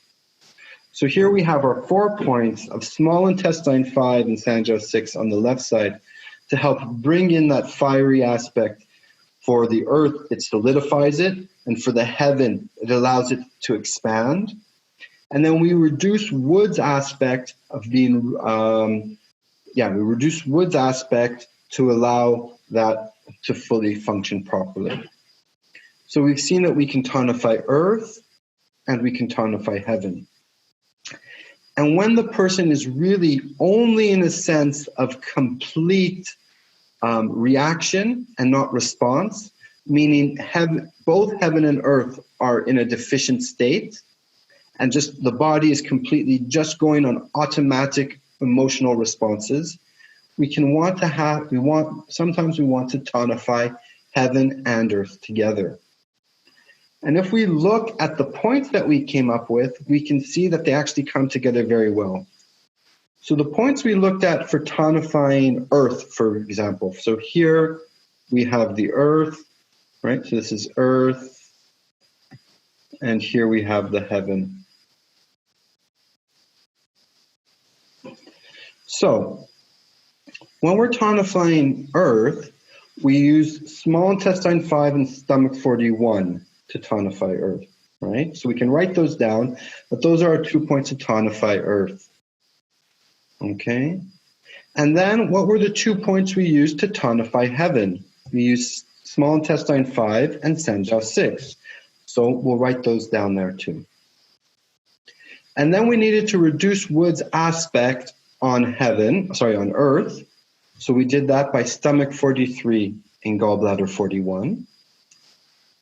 [SPEAKER 2] So here we have our 4 points of small intestine 5 and Sanjiao 6 on the left side to help bring in that fiery aspect. For the earth, it solidifies it, and for the heaven, it allows it to expand. And then we reduce wood's aspect of being, we reduce wood's aspect to allow that to fully function properly. So we've seen that we can tonify earth and we can tonify heaven. And when the person is really only in a sense of complete reaction and not response, meaning both heaven and earth are in a deficient state, and just the body is completely just going on automatic emotional responses, sometimes we want to tonify heaven and earth together. And if we look at the points that we came up with, we can see that they actually come together very well. So the points we looked at for tonifying earth, for example. So here we have the earth, right? So this is earth, and here we have the heaven. So when we're tonifying earth, we use small intestine 5 and stomach 41 to tonify earth, right? So we can write those down, but those are our 2 points to tonify earth. Okay, and then what were the 2 points we used to tonify heaven? We used small intestine 5 and Sanjiao 6. So we'll write those down there too. And then we needed to reduce wood's aspect on earth. So we did that by stomach 43 and gallbladder 41.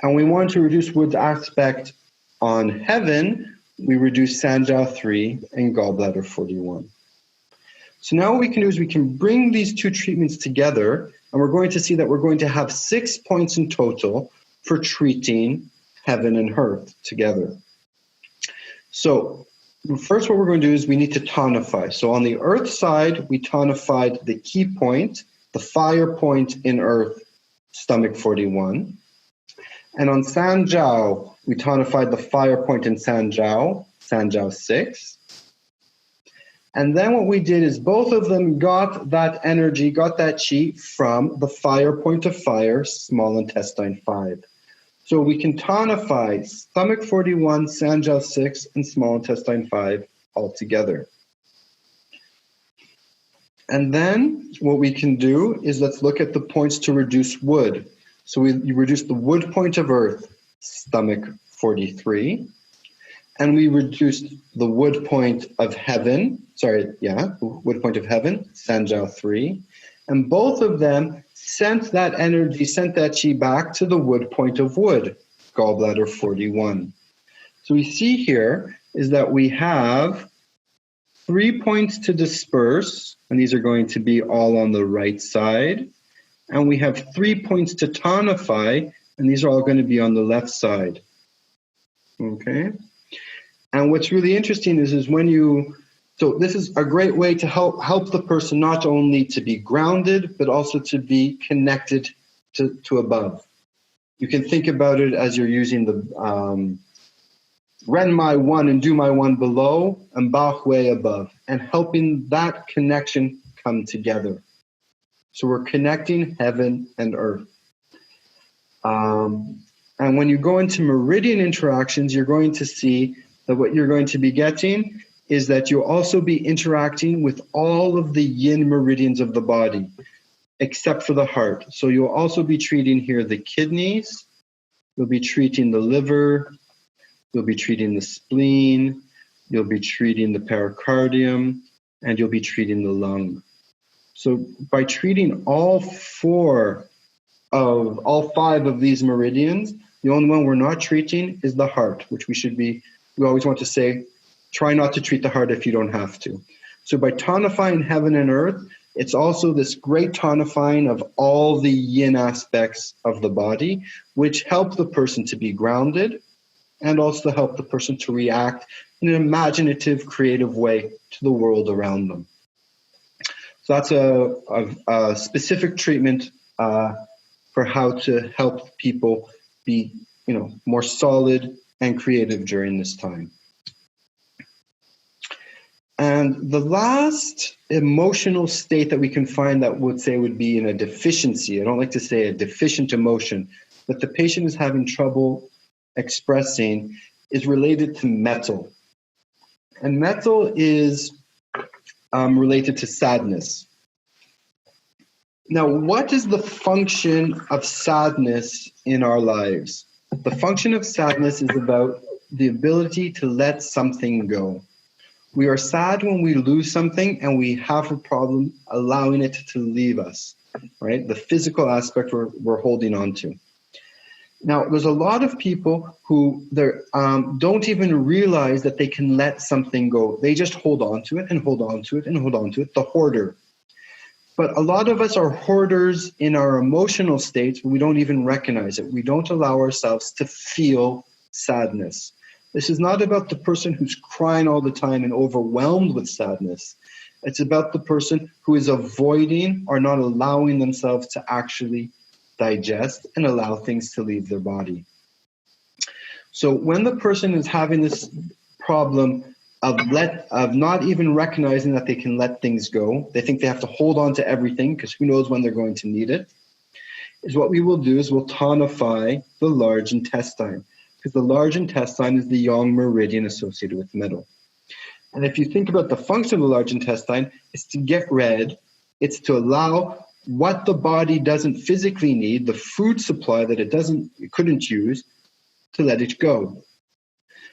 [SPEAKER 2] And we wanted to reduce wood's aspect on heaven. We reduced Sanjiao 3 and gallbladder 41. So now what we can do is we can bring these 2 treatments together, and we're going to see that we're going to have 6 points in total for treating heaven and earth together. So first what we're going to do is we need to tonify. So on the earth side, we tonified the key point, the fire point in earth, stomach 41. And on Sanjiao, we tonified the fire point in Sanjiao 6. And then what we did is both of them got that energy, got that qi from the fire point of fire, small intestine 5. So we can tonify stomach 41, Sanjiao 6, and small intestine 5 all together. And then what we can do is let's look at the points to reduce wood. So you reduce the wood point of earth, stomach 43. and we reduced the wood point of heaven. Wood point of heaven, Sanjiao 3. And both of them sent that energy, sent that qi back to the wood point of wood, gallbladder 41. So we see here is that we have 3 points to disperse, and these are going to be all on the right side. And we have 3 points to tonify, and these are all going to be on the left side. Okay? And what's really interesting is when you, so this is a great way to help the person not only to be grounded, but also to be connected to above. You can think about it as you're using the Ren my one and do my one below and Ba Hui above, and helping that connection come together. So we're connecting heaven and earth. And when you go into meridian interactions, you're going to see that what you're going to be getting is that you'll also be interacting with all of the yin meridians of the body, except for the heart. So you'll also be treating here the kidneys, you'll be treating the liver, you'll be treating the spleen, you'll be treating the pericardium, and you'll be treating the lung. So by treating all five of these meridians, the only one we're not treating is the heart, which we always want to say, try not to treat the heart if you don't have to. So by tonifying heaven and earth, it's also this great tonifying of all the yin aspects of the body, which help the person to be grounded and also help the person to react in an imaginative, creative way to the world around them. So that's a specific treatment for how to help people be, more solid and creative during this time. And the last emotional state that we can find that would be in a deficiency, I don't like to say a deficient emotion, but the patient is having trouble expressing, is related to metal. And metal is related to sadness. Now, what is the function of sadness in our lives? The function of sadness is about the ability to let something go. We are sad when we lose something and we have a problem allowing it to leave us, right? The physical aspect we're holding on to. Now, there's a lot of people who don't even realize that they can let something go. They just hold on to it and hold on to it and hold on to it, the hoarder. But a lot of us are hoarders in our emotional states, but we don't even recognize it. We don't allow ourselves to feel sadness. This is not about the person who's crying all the time and overwhelmed with sadness. It's about the person who is avoiding or not allowing themselves to actually digest and allow things to leave their body. So when the person is having this problem of not even recognizing that they can let things go, they think they have to hold on to everything because who knows when they're going to need it, is what we will do is we'll tonify the large intestine, because the large intestine is the yang meridian associated with metal. And if you think about the function of the large intestine, it's to get rid, it's to allow what the body doesn't physically need, the food supply that it couldn't use, to let it go.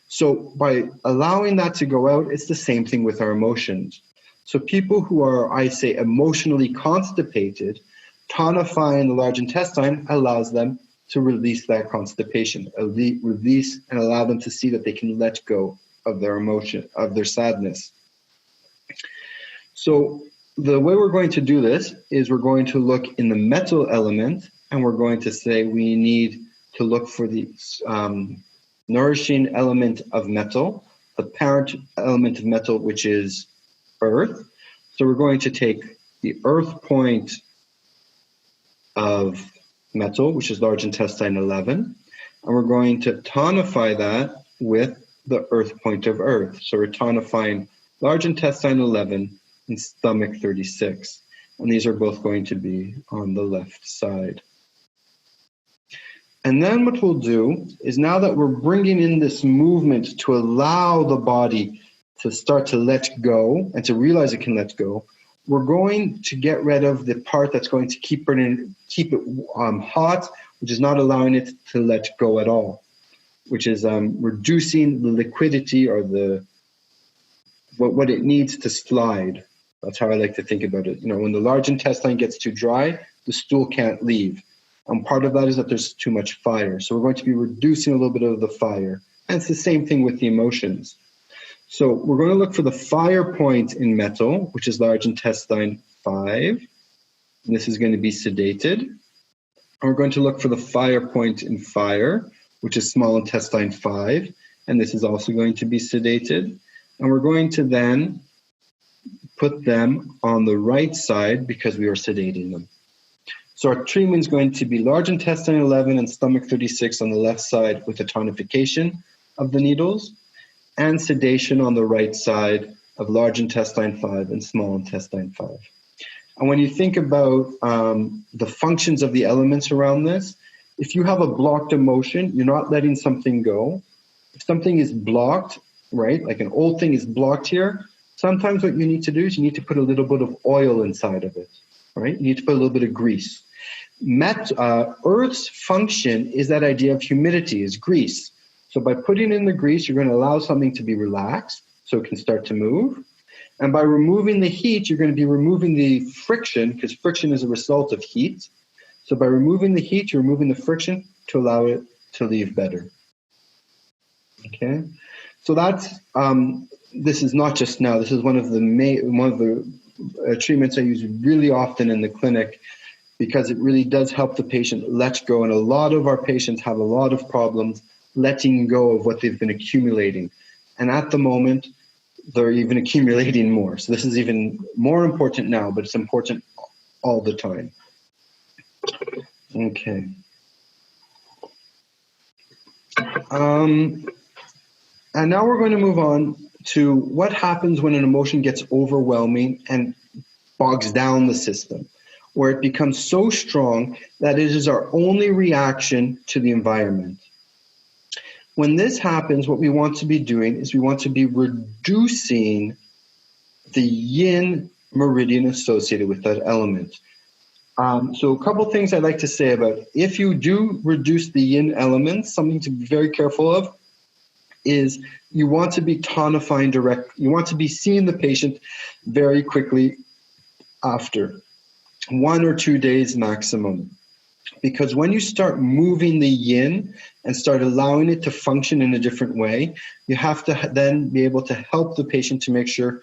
[SPEAKER 2] So by allowing that to go out, it's the same thing with our emotions. So people who are, I say, emotionally constipated, tonifying the large intestine allows them to release that constipation, release and allow them to see that they can let go of their emotion, of their sadness. So the way we're going to do this is we're going to look in the metal element, and we're going to say we need to look for the nourishing element of metal, the parent element of metal, which is earth. So we're going to take the earth point of metal, which is large intestine 11, and we're going to tonify that with the earth point of earth. So we're tonifying large intestine 11 and stomach 36. And these are both going to be on the left side. And then what we'll do is, now that we're bringing in this movement to allow the body to start to let go and to realize it can let go, we're going to get rid of the part that's going to keep it hot, which is not allowing it to let go at all. which is reducing the liquidity or what it needs to slide. That's how I like to think about it. You know, when the large intestine gets too dry, the stool can't leave. And part of that is that there's too much fire. So we're going to be reducing a little bit of the fire. And it's the same thing with the emotions. So we're going to look for the fire point in metal, which is large intestine 5. And this is going to be sedated. And we're going to look for the fire point in fire, which is small intestine 5. And this is also going to be sedated. And we're going to then put them on the right side because we are sedating them. So our treatment is going to be large intestine 11 and stomach 36 on the left side with a tonification of the needles, and sedation on the right side of large intestine 5 and small intestine 5. And when you think about the functions of the elements around this, if you have a blocked emotion, you're not letting something go. If something is blocked, right, like an old thing is blocked here, sometimes what you need to do is you need to put a little bit of oil inside of it, right? You need to put a little bit of grease. Earth's function is that idea of humidity, is grease. So by putting in the grease, you're going to allow something to be relaxed so it can start to move. And by removing the heat, you're going to be removing the friction, because friction is a result of heat. So by removing the heat, you're removing the friction to allow it to leave better. Okay, so that's this is not just now. This is one of the treatments I use really often in the clinic, because it really does help the patient let go. And a lot of our patients have a lot of problems letting go of what they've been accumulating. And at the moment, they're even accumulating more. So this is even more important now, but it's important all the time. Okay. And now we're going to move on to what happens when an emotion gets overwhelming and bogs down the system, where it becomes so strong that it is our only reaction to the environment. When this happens, what we want to be doing is we want to be reducing the yin meridian associated with that element. So a couple things I'd like to say about it. If you do reduce the yin elements, something to be very careful of is you want to be tonifying direct. You want to be seeing the patient very quickly after, 1 or 2 days maximum. Because when you start moving the yin and start allowing it to function in a different way, you have to then be able to help the patient to make sure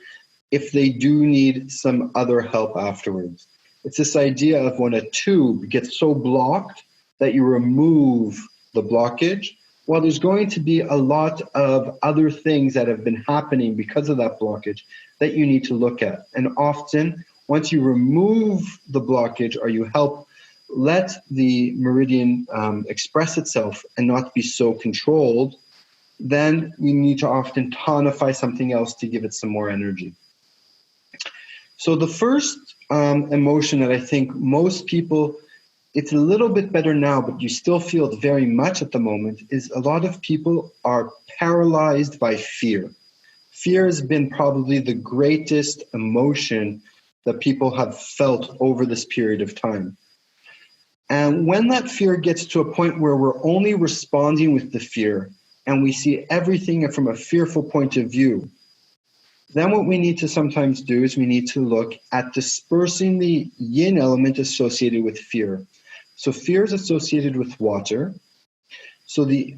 [SPEAKER 2] if they do need some other help afterwards. It's this idea of when a tube gets so blocked that you remove the blockage. Well, there's going to be a lot of other things that have been happening because of that blockage that you need to look at. And often, once you remove the blockage or you help let the meridian express itself and not be so controlled, then we need to often tonify something else to give it some more energy. So the first emotion that I think most people, it's a little bit better now, but you still feel it very much at the moment, is a lot of people are paralyzed by fear. Fear has been probably the greatest emotion that people have felt over this period of time. And when that fear gets to a point where we're only responding with the fear and we see everything from a fearful point of view, then what we need to sometimes do is we need to look at dispersing the yin element associated with fear. So fear is associated with water. So the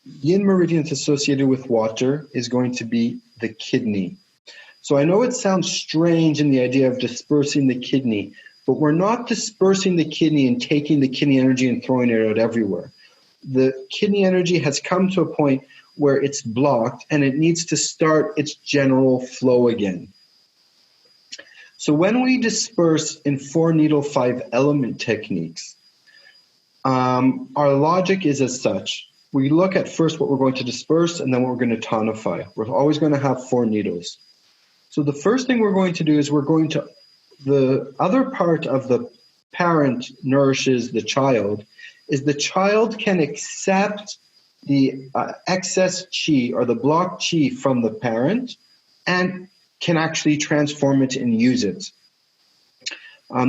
[SPEAKER 2] yin meridian that's associated with water is going to be the kidney. So I know it sounds strange in the idea of dispersing the kidney, but we're not dispersing the kidney and taking the kidney energy and throwing it out everywhere. The kidney energy has come to a point where it's blocked and it needs to start its general flow again. So when we disperse in 4-needle 5-element techniques, our logic is as such. We look at first what we're going to disperse and then what we're going to tonify. We're always going to have 4 needles. So the first thing we're going to do is the other part of the parent nourishes the child, is the child can accept the excess chi or the blocked chi from the parent and can actually transform it and use it.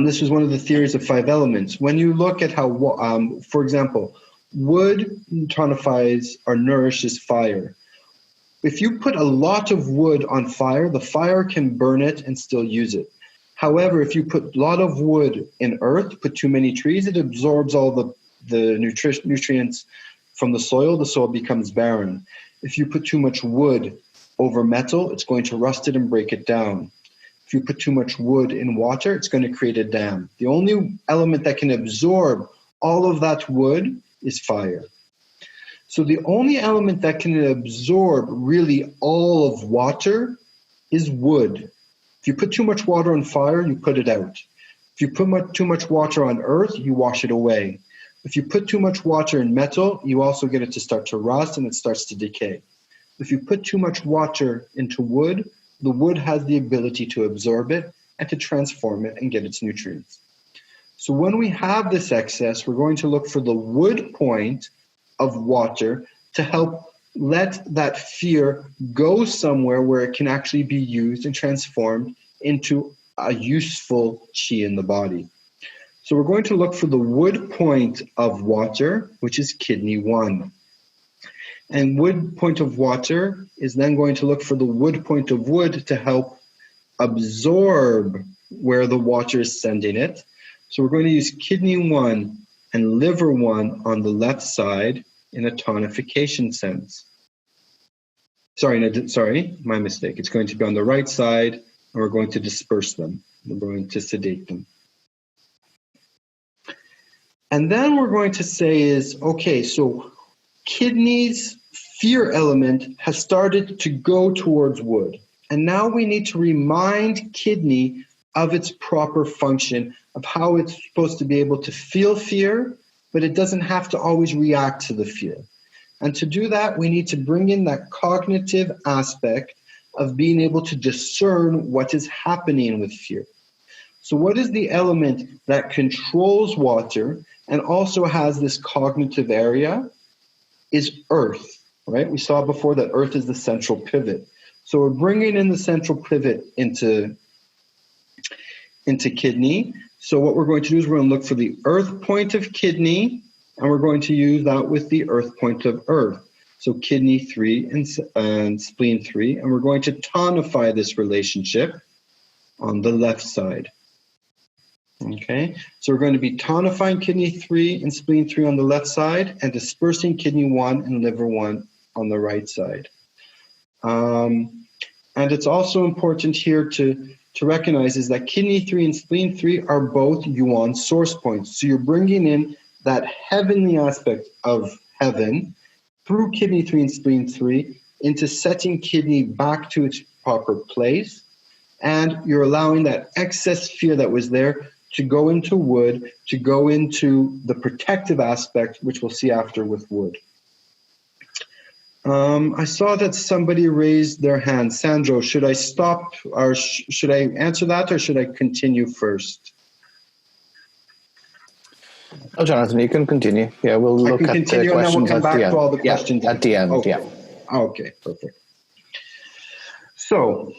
[SPEAKER 2] This is one of the theories of 5 elements. When you look at how, for example, wood tonifies or nourishes fire. If you put a lot of wood on fire, the fire can burn it and still use it. However, if you put a lot of wood in earth, put too many trees, it absorbs all the nutrients from the soil becomes barren. If you put too much wood over metal, it's going to rust it and break it down. If you put too much wood in water, it's going to create a dam. The only element that can absorb all of that wood is fire. So the only element that can absorb really all of water is wood. If you put too much water on fire, you put it out. If you put too much water on earth, you wash it away. If you put too much water in metal, you also get it to start to rust and it starts to decay. If you put too much water into wood, the wood has the ability to absorb it and to transform it and get its nutrients. So when we have this excess, we're going to look for the wood point of water to help let that fear go somewhere where it can actually be used and transformed into a useful qi in the body. So we're going to look for the wood point of water, which is kidney 1. And wood point of water is then going to look for the wood point of wood to help absorb where the water is sending it. So we're going to use kidney 1 and liver 1 on the left side in a tonification sense. Sorry, my mistake. It's going to be on the right side, and we're going to disperse them. We're going to sedate them. And then we're going to say is, okay, so kidney's fear element has started to go towards wood. And now we need to remind kidney of its proper function, of how it's supposed to be able to feel fear, but it doesn't have to always react to the fear. And to do that, we need to bring in that cognitive aspect of being able to discern what is happening with fear. So what is the element that controls water and also has this cognitive area? Is earth, right? We saw before that earth is the central pivot. So we're bringing in the central pivot into kidney. So what we're going to do is we're going to look for the earth point of kidney, and we're going to use that with the earth point of earth. So kidney 3 and spleen 3, and we're going to tonify this relationship on the left side. Okay, so we're going to be tonifying kidney 3 and spleen 3 on the left side and dispersing kidney 1 and liver 1 on the right side. And it's also important here to recognize is that kidney 3 and spleen 3 are both yuan source points. So you're bringing in that heavenly aspect of heaven through kidney 3 and spleen 3 into setting kidney back to its proper place. And you're allowing that excess fear that was there to go into wood, to go into the protective aspect, which we'll see after with wood. I saw that somebody raised their hand. Sandro, should I stop or should I answer that or should I continue first?
[SPEAKER 3] Oh, Jonathan, you can continue. Yeah, we'll look at the questions
[SPEAKER 2] and then we'll come back to all the questions.
[SPEAKER 3] At the end,
[SPEAKER 2] okay.
[SPEAKER 3] yeah.
[SPEAKER 2] Okay, perfect. So,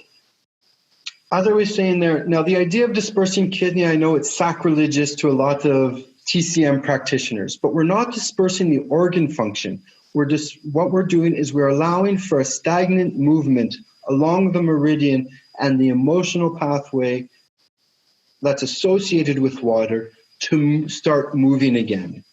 [SPEAKER 2] as I was saying there, now the idea of dispersing kidney, I know it's sacrilegious to a lot of TCM practitioners, but we're not dispersing the organ function. What we're doing is we're allowing for a stagnant movement along the meridian and the emotional pathway that's associated with water to start moving again.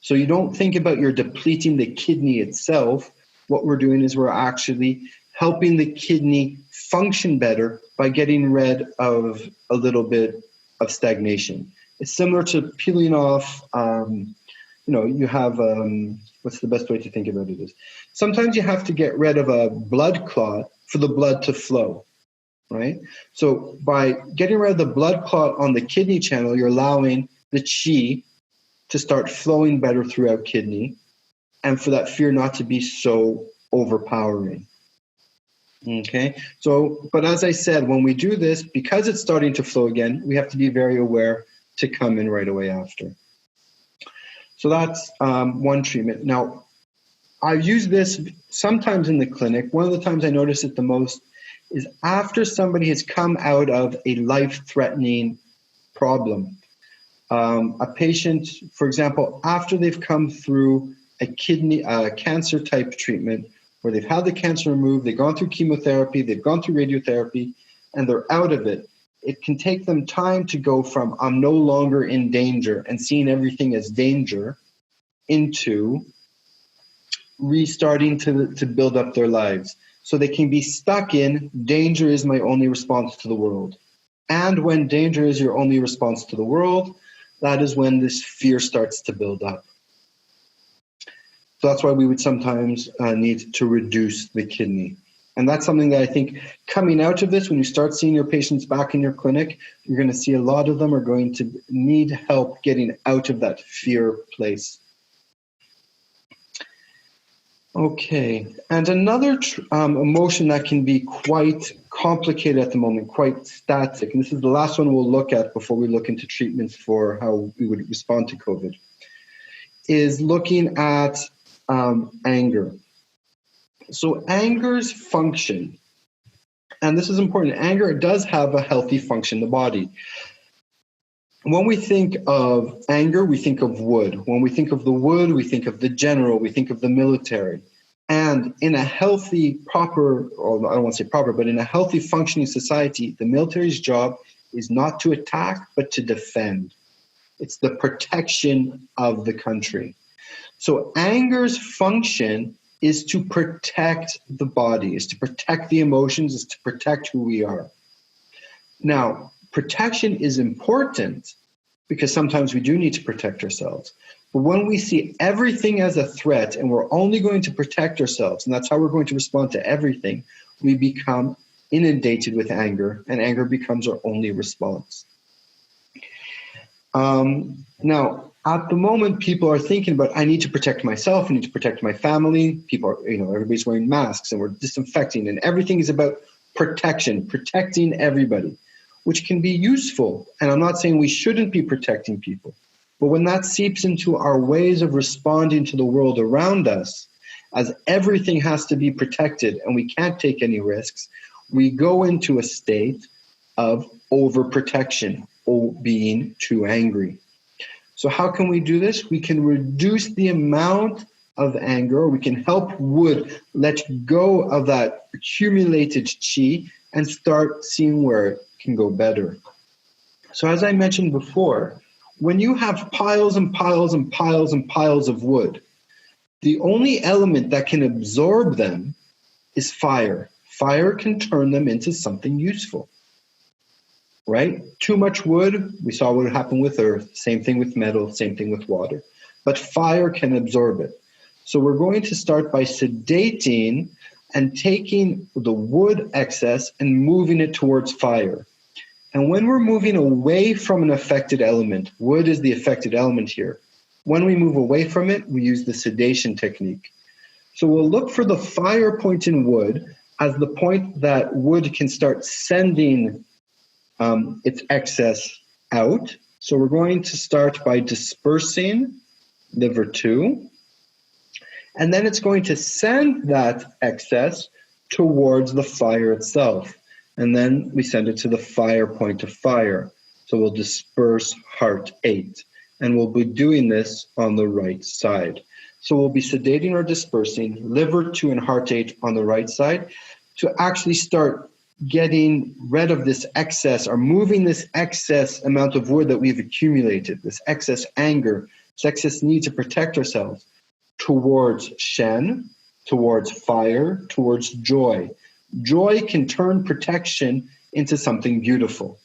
[SPEAKER 2] So you don't think about you're depleting the kidney itself. What we're doing is we're actually helping the kidney function better by getting rid of a little bit of stagnation. It's similar to peeling off, you have, what's the best way to think about it is, sometimes you have to get rid of a blood clot for the blood to flow, right? So by getting rid of the blood clot on the kidney channel, you're allowing the qi to start flowing better throughout kidney and for that fear not to be so overpowering. Okay, so, but as I said, when we do this, because it's starting to flow again, we have to be very aware to come in right away after. So that's one treatment. Now, I've used this sometimes in the clinic. One of the times I notice it the most is after somebody has come out of a life-threatening problem. A patient, for example, after they've come through a kidney cancer type treatment where they've had the cancer removed, they've gone through chemotherapy, they've gone through radiotherapy, and they're out of it, it can take them time to go from I'm no longer in danger and seeing everything as danger into restarting to build up their lives. So they can be stuck in danger is my only response to the world. And when danger is your only response to the world, that is when this fear starts to build up. So that's why we would sometimes need to reduce the kidney. And that's something that I think coming out of this, when you start seeing your patients back in your clinic, you're going to see a lot of them are going to need help getting out of that fear place. Okay, and another emotion that can be quite complicated at the moment, quite static, and this is the last one we'll look at before we look into treatments for how we would respond to COVID, is looking at anger. So anger's function, and this is important, anger does have a healthy function in the body. When we think of anger, we think of wood. When we think of the wood, we think of the general, we think of the military. And in a healthy, proper, or I don't want to say proper, but in a healthy functioning society, the military's job is not to attack, but to defend. It's the protection of the country. So anger's function is to protect the body, is to protect the emotions, is to protect who we are. Now, protection is important because sometimes we do need to protect ourselves. But when we see everything as a threat and we're only going to protect ourselves, and that's how we're going to respond to everything, we become inundated with anger, and anger becomes our only response. Now, at the moment, people are thinking about, I need to protect myself, I need to protect my family. People are, everybody's wearing masks and we're disinfecting, and everything is about protection, protecting everybody, which can be useful. And I'm not saying we shouldn't be protecting people, but when that seeps into our ways of responding to the world around us, as everything has to be protected and we can't take any risks, we go into a state of overprotection or being too angry. So how can we do this? We can reduce the amount of anger, or we can help wood let go of that accumulated qi and start seeing where it can go better. So as I mentioned before, when you have piles and piles and piles and piles of wood, the only element that can absorb them is fire. Fire can turn them into something useful, right? Too much wood, we saw what happened with earth, same thing with metal, same thing with water. But fire can absorb it. So we're going to start by sedating and taking the wood excess and moving it towards fire. And when we're moving away from an affected element, wood is the affected element here. When we move away from it, we use the sedation technique. So we'll look for the fire point in wood as the point that wood can start sending its excess out. So we're going to start by dispersing liver 2. And then it's going to send that excess towards the fire itself. And then we send it to the fire point of fire. So we'll disperse heart 8. And we'll be doing this on the right side. So we'll be sedating or dispersing liver 2 and heart 8 on the right side to actually start getting rid of this excess, or moving this excess amount of wood that we've accumulated, this excess anger, this excess need to protect ourselves, towards Shen, towards fire, towards joy. Joy can turn protection into something beautiful.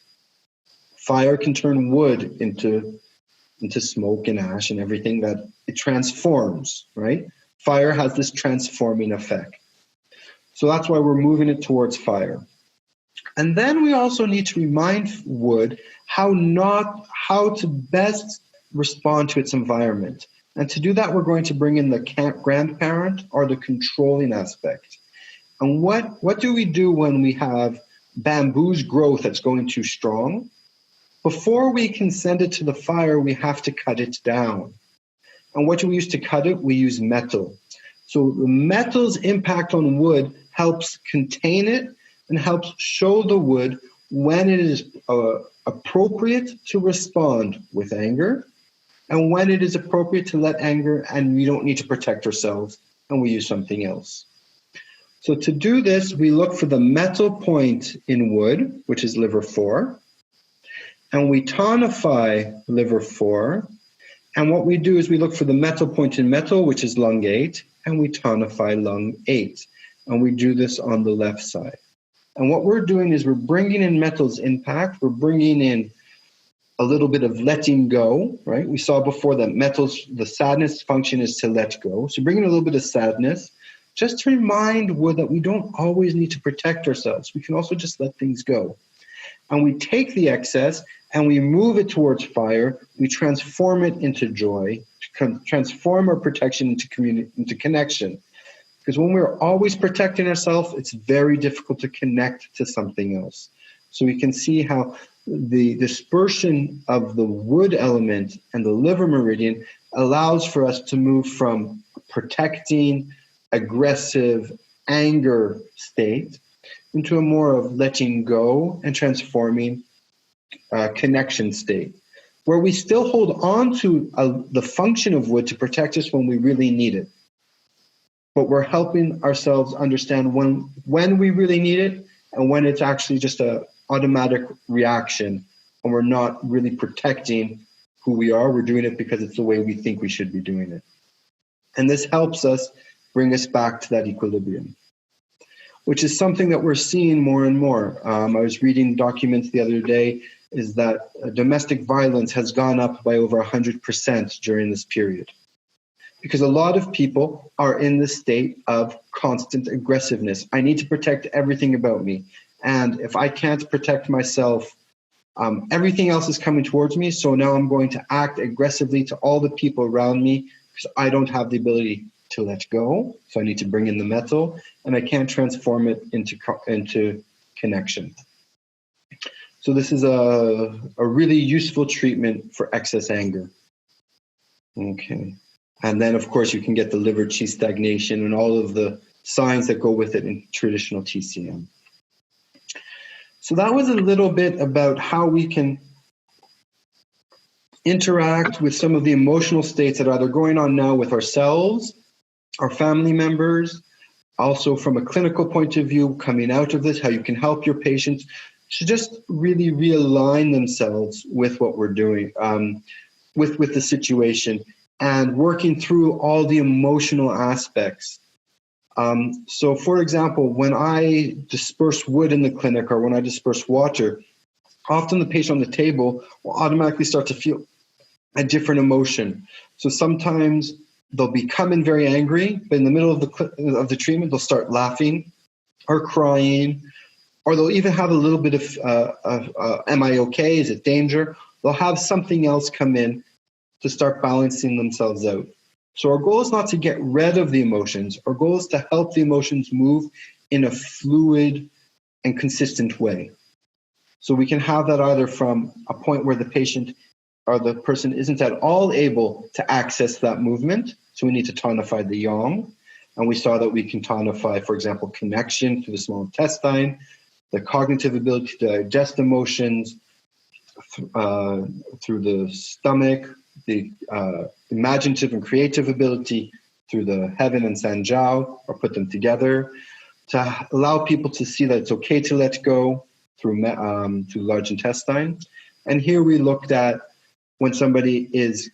[SPEAKER 2] Fire can turn wood into smoke and ash and everything that it transforms, right? Fire has this transforming effect. So that's why we're moving it towards fire. And then we also need to remind wood how to best respond to its environment. And to do that, we're going to bring in the grandparent, or the controlling aspect. And what do we do when we have bamboo's growth that's going too strong? Before we can send it to the fire, we have to cut it down. And what do we use to cut it? We use metal. So the metal's impact on wood helps contain it and helps show the wood when it is appropriate to respond with anger and when it is appropriate to let anger and we don't need to protect ourselves and we use something else. So to do this, we look for the metal point in wood, which is liver 4, and we tonify liver 4. And what we do is we look for the metal point in metal, which is lung 8, and we tonify lung 8. And we do this on the left side. And what we're doing is we're bringing in metal's impact. We're bringing in a little bit of letting go, right? We saw before that metals, the sadness function is to let go. So bringing a little bit of sadness, just to remind wood that we don't always need to protect ourselves. We can also just let things go. And we take the excess and we move it towards fire. We transform it into joy, transform our protection into connection. Because when we're always protecting ourselves, it's very difficult to connect to something else. So we can see how the dispersion of the wood element and the liver meridian allows for us to move from protecting, aggressive, anger state into a more of letting go and transforming connection state, where we still hold on to the function of wood to protect us when we really need it. But we're helping ourselves understand when we really need it and when it's actually just an automatic reaction and we're not really protecting who we are. We're doing it because it's the way we think we should be doing it. And this helps us bring us back to that equilibrium, which is something that we're seeing more and more. I was reading documents the other day, is that domestic violence has gone up by over 100% during this period. Because a lot of people are in the state of constant aggressiveness. I need to protect everything about me. And if I can't protect myself, everything else is coming towards me. So now I'm going to act aggressively to all the people around me because I don't have the ability to let go. So I need to bring in the metal and I can't transform it into connection. So this is a really useful treatment for excess anger. Okay. And then, of course, you can get the liver qi stagnation and all of the signs that go with it in traditional TCM. So that was a little bit about how we can interact with some of the emotional states that are either going on now with ourselves, our family members, also from a clinical point of view, coming out of this, how you can help your patients to just really realign themselves with what we're doing, with the situation, and working through all the emotional aspects. So for example, when I disperse wood in the clinic or when I disperse water, often the patient on the table will automatically start to feel a different emotion. So sometimes they'll become in very angry, but in the middle of the treatment, they'll start laughing or crying, or they'll even have a little bit of am I okay? Is it danger? They'll have something else come in to start balancing themselves out. So our goal is not to get rid of the emotions. Our goal is to help the emotions move in a fluid and consistent way. So we can have that either from a point where the patient or the person isn't at all able to access that movement. So we need to tonify the yang. And we saw that we can tonify, for example, connection to the small intestine, the cognitive ability to digest emotions through the stomach, the imaginative and creative ability through the heaven and sanjiao, or put them together, to allow people to see that it's okay to let go through large intestine. And here we looked at when somebody is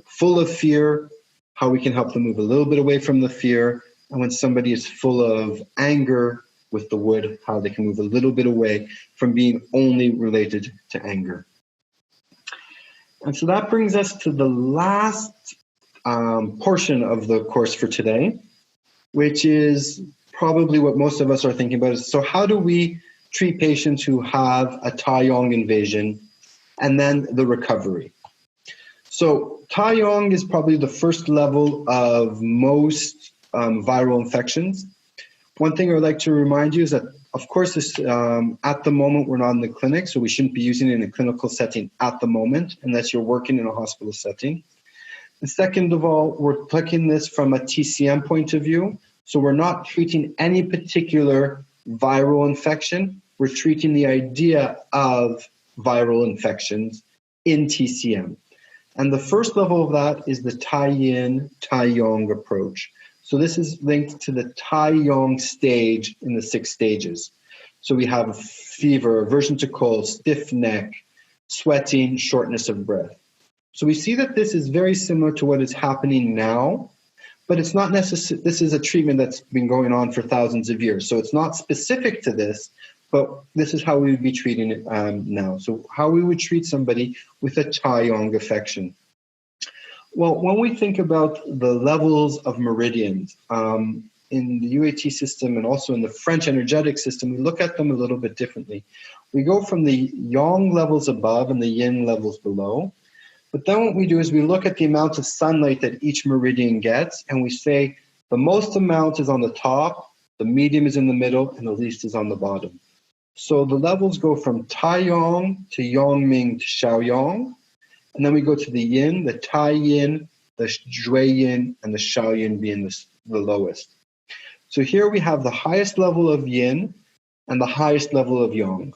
[SPEAKER 2] full of fear, how we can help them move a little bit away from the fear. And when somebody is full of anger with the wood, how they can move a little bit away from being only related to anger. And so that brings us to the last portion of the course for today, which is probably what most of us are thinking about. So how do we treat patients who have a Tai-Yang invasion and then the recovery? So Tai-Yang is probably the first level of most viral infections. One thing I would like to remind you is that, of course, this, at the moment, we're not in the clinic, so we shouldn't be using it in a clinical setting at the moment, unless you're working in a hospital setting. And second of all, we're taking this from a TCM point of view. So we're not treating any particular viral infection. We're treating the idea of viral infections in TCM. And the first level of that is the Tai Yin, Tai Yang approach. So this is linked to the Tai Yang stage in the 6 stages. So we have fever, aversion to cold, stiff neck, sweating, shortness of breath. So we see that this is very similar to what is happening now, but it's not necessary. This is a treatment that's been going on for thousands of years. So it's not specific to this, but this is how we would be treating it now. So how we would treat somebody with a Tai Yang affection. Well, when we think about the levels of meridians in the UAT system and also in the French energetic system, we look at them a little bit differently. We go from the Yang levels above and the Yin levels below. But then what we do is we look at the amount of sunlight that each meridian gets, and we say the most amount is on the top, the medium is in the middle, and the least is on the bottom. So the levels go from Tai Yang to Yang Ming to Xiao Yang. And then we go to the Yin, the Tai Yin, the Shui Yin, and the Xiao Yin being the lowest. So here we have the highest level of Yin and the highest level of Yang.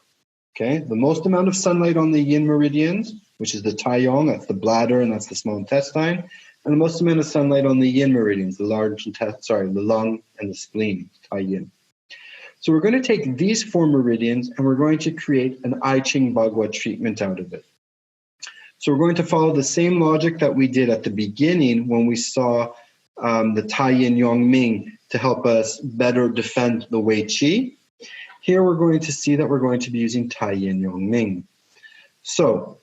[SPEAKER 2] Okay, the most amount of sunlight on the Yin meridians, which is the Tai Yang, that's the bladder and that's the small intestine, and the most amount of sunlight on the Yin meridians, the the lung and the spleen, Tai Yin. So we're going to take these 4 meridians and we're going to create an I Ching Bagua treatment out of it. So we're going to follow the same logic that we did at the beginning when we saw the Tai Yin Yang Ming to help us better defend the Wei Qi. Here we're going to see that we're going to be using Tai Yin Yang Ming. So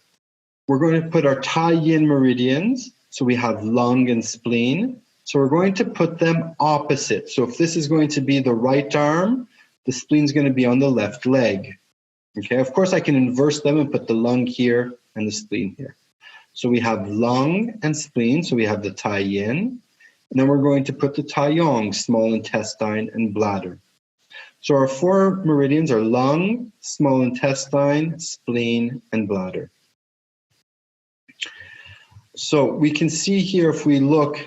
[SPEAKER 2] we're going to put our Tai Yin meridians. So we have lung and spleen. So we're going to put them opposite. So if this is going to be the right arm, the spleen is going to be on the left leg. Okay, of course I can inverse them and put the lung here and the spleen here. So we have lung and spleen, so we have the Tai Yin. And then we're going to put the Tai Yang, small intestine and bladder. So our 4 meridians are lung, small intestine, spleen, and bladder. So we can see here, if we look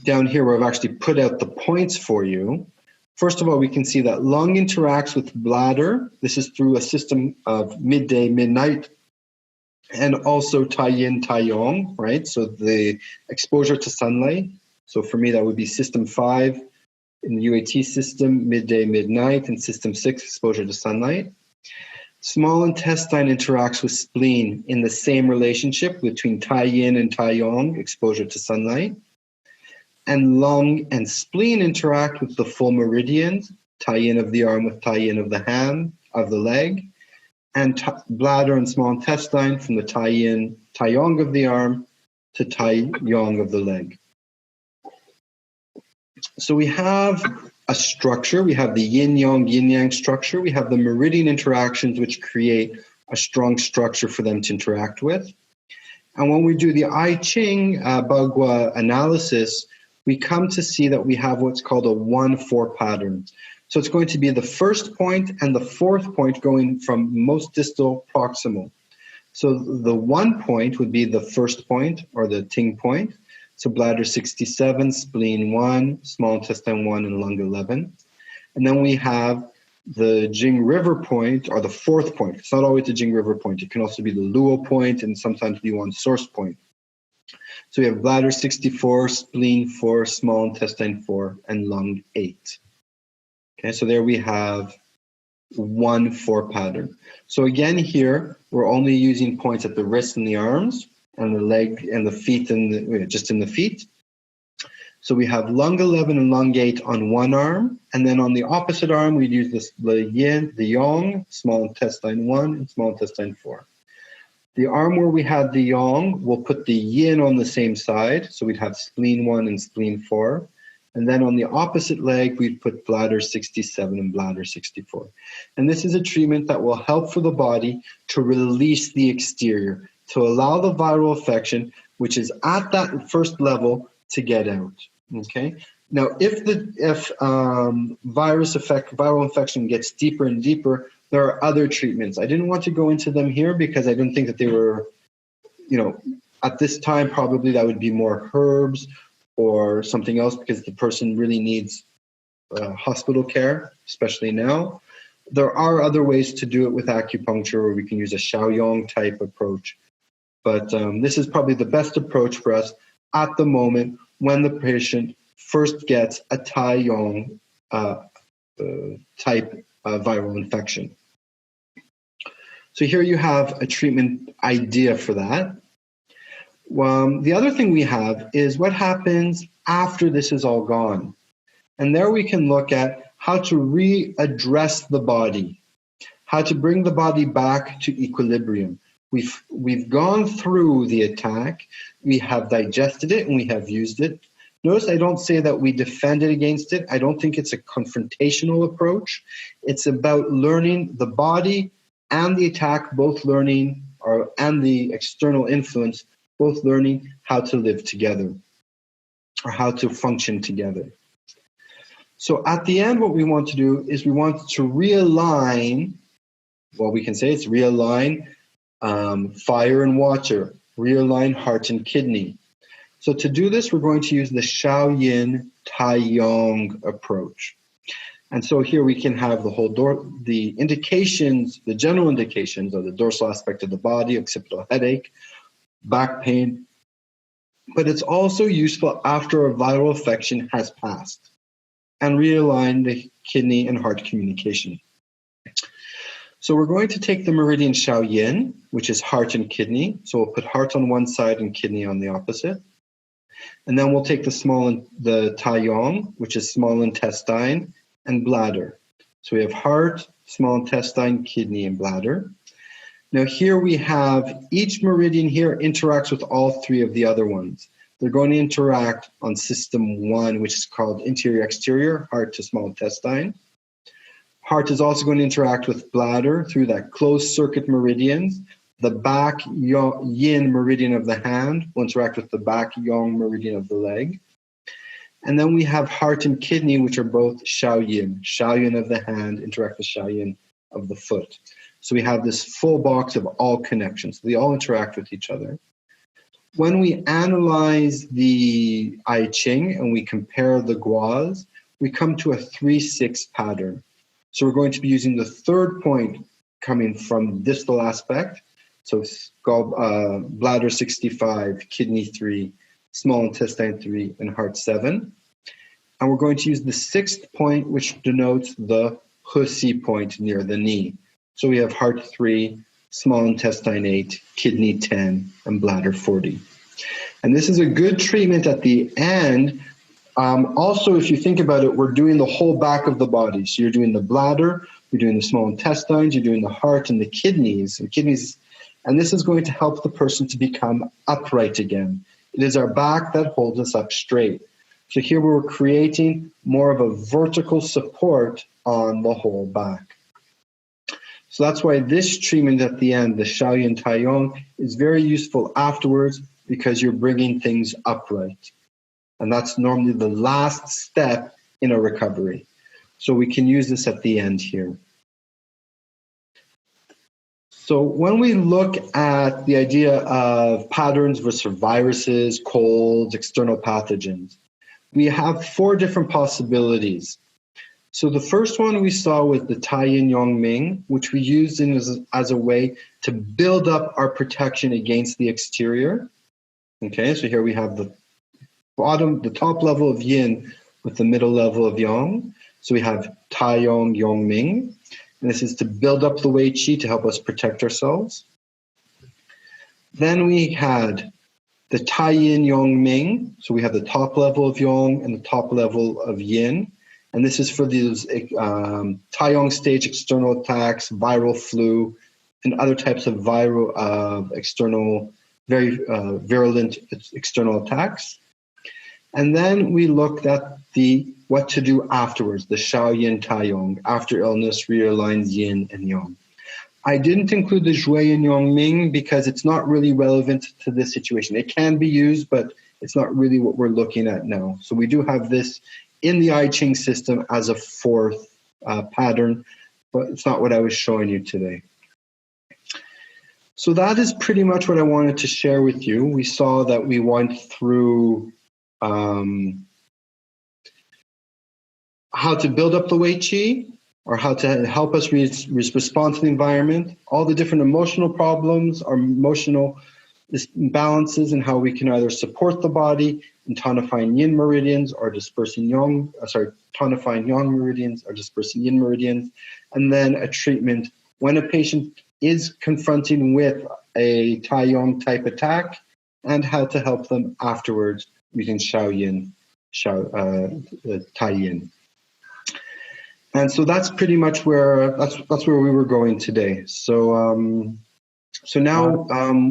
[SPEAKER 2] down here where I've actually put out the points for you, first of all, we can see that lung interacts with bladder. This is through a system of midday, midnight, and also Tai Yin, Tai Yang, right? So the exposure to sunlight. So for me, that would be system 5 in the UAT system, midday, midnight, and system 6, exposure to sunlight. Small intestine interacts with spleen in the same relationship between Tai Yin and Tai Yang, exposure to sunlight. And lung and spleen interact with the full meridians, Tai Yin of the arm with Tai Yin of the hand, of the leg, and bladder and small intestine from the Tai Yin, Tai Yang of the arm to Tai Yang of the leg. So we have a structure. We have the yin-yang structure. We have the meridian interactions, which create a strong structure for them to interact with. And when we do the I Ching Bagua analysis, we come to see that we have what's called a 1-4 pattern. So it's going to be the first point and the 4th point going from most distal proximal. So the 1 point would be the first point or the Ting point. So bladder 67, spleen 1, small intestine 1, and lung 11. And then we have the Jing River point, or the 4th point. It's not always the Jing River point. It can also be the Luo point and sometimes be one source point. So we have bladder 64, spleen 4, small intestine 4, and lung 8. Okay, so there we have 1-4 pattern. So again here, we're only using points at the wrists and the arms, and the leg and the feet, and just in the feet. So we have lung 11 and lung 8 on one arm, and then on the opposite arm we'd use the yin, the yang, small intestine 1 and small intestine 4. The arm where we had the yang, we'll put the yin on the same side, so we'd have spleen 1 and spleen 4. And then on the opposite leg, we'd put bladder 67 and bladder 64. And this is a treatment that will help for the body to release the exterior, to allow the viral infection, which is at that first level, to get out. Okay. Now, if viral infection gets deeper and deeper, there are other treatments. I didn't want to go into them here because I didn't think that they were, at this time probably that would be more herbs or something else because the person really needs hospital care, especially now. There are other ways to do it with acupuncture, where we can use a Shaoyong type approach. But this is probably the best approach for us at the moment when the patient first gets a Tai Yong type viral infection. So here you have a treatment idea for that. The other thing we have is what happens after this is all gone. And there we can look at how to readdress the body, how to bring the body back to equilibrium. We've gone through the attack, we have digested it, and we have used it. Notice I don't say that we defended against it. I don't think it's a confrontational approach. It's about learning the body and the attack, both learning, and the external influence, both learning how to live together or how to function together. So at the end, what we want to do is we want to realign, well, we can say it's realign fire and water, realign heart and kidney. So to do this, we're going to use the Shaoyin Tai Yong approach. And so here we can have the indications, the general indications of the dorsal aspect of the body, occipital headache, back pain, but it's also useful after a viral infection has passed, and realign the kidney and heart communication. So we're going to take the meridian Shaoyin, which is heart and kidney. So we'll put heart on one side and kidney on the opposite. And then we'll take the Tai Yong, which is small intestine and bladder. So we have heart, small intestine, kidney, and bladder. Now here we have each meridian here interacts with all three of the other ones. They're going to interact on system 1, which is called interior-exterior, heart to small intestine. Heart is also going to interact with bladder through that closed circuit meridians. The back yin meridian of the hand will interact with the back yang meridian of the leg. And then we have heart and kidney, which are both Shaoyin. Shaoyin of the hand interact with Shaoyin of the foot. So we have this full box of all connections. They all interact with each other. When we analyze the I Ching and we compare the guas, we come to a 3-6 pattern. So we're going to be using the third point coming from distal aspect. So bladder 65, kidney 3, small intestine 3, and heart 7. And we're going to use the sixth point, which denotes the Husi point near the knee. So we have heart 3, small intestine 8, kidney 10, and bladder 40. And this is a good treatment at the end. Also, if you think about it, we're doing the whole back of the body. So you're doing the bladder, you're doing the small intestines, you're doing the heart and the kidneys. And this is going to help the person to become upright again. It is our back that holds us up straight. So here we're creating more of a vertical support on the whole back. So that's why this treatment at the end, the Shaoyin Tai Yong, is very useful afterwards because you're bringing things upright. And that's normally the last step in a recovery. So we can use this at the end here. So when we look at the idea of patterns versus viruses, colds, external pathogens, we have 4 different possibilities. So the first one we saw was the Tai Yin Yang Ming, which we used as a way to build up our protection against the exterior. Okay, so here we have the top level of yin with the middle level of yang. So we have Tai Yong Yang Ming. And this is to build up the Wei Qi to help us protect ourselves. Then we had the Tai Yin Yang Ming. So we have the top level of yang and the top level of yin. And this is for these Tai Yong stage external attacks, viral flu, and other types of external, very virulent external attacks. And then we looked at what to do afterwards, the Shaoyin Tai Yong, after illness realigns yin and yang. I didn't include the Zhui and Yang Ming because it's not really relevant to this situation. It can be used, but it's not really what we're looking at now. So we do have this in the I Ching system as a 4th pattern, but it's not what I was showing you today. So that is pretty much what I wanted to share with you. We saw that we went through how to build up the Wei Qi, or how to help us respond to the environment, all the different emotional problems, our emotional imbalances and how we can either support the body in tonifying yin meridians or dispersing tonifying yang meridians or dispersing yin meridians, and then a treatment when a patient is confronting with a Tai Yang type attack, and how to help them afterwards using Tai Yin. And so that's pretty much where we were going today. So now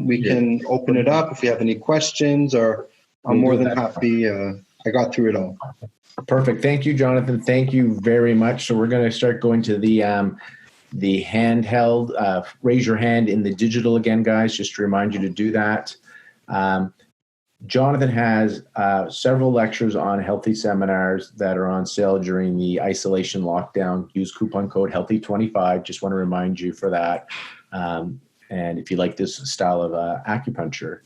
[SPEAKER 2] we can open it up if you have any questions, or I'm more than happy. I got through it all.
[SPEAKER 1] Perfect. Thank you, Jonathan. Thank you very much. So we're going to start going to the handheld. Raise your hand in the digital again, guys, just to remind you to do that. Jonathan has several lectures on healthy seminars that are on sale during the isolation lockdown. Use coupon code HEALTHY25. Just want to remind you for that. And if you like this style of acupuncture.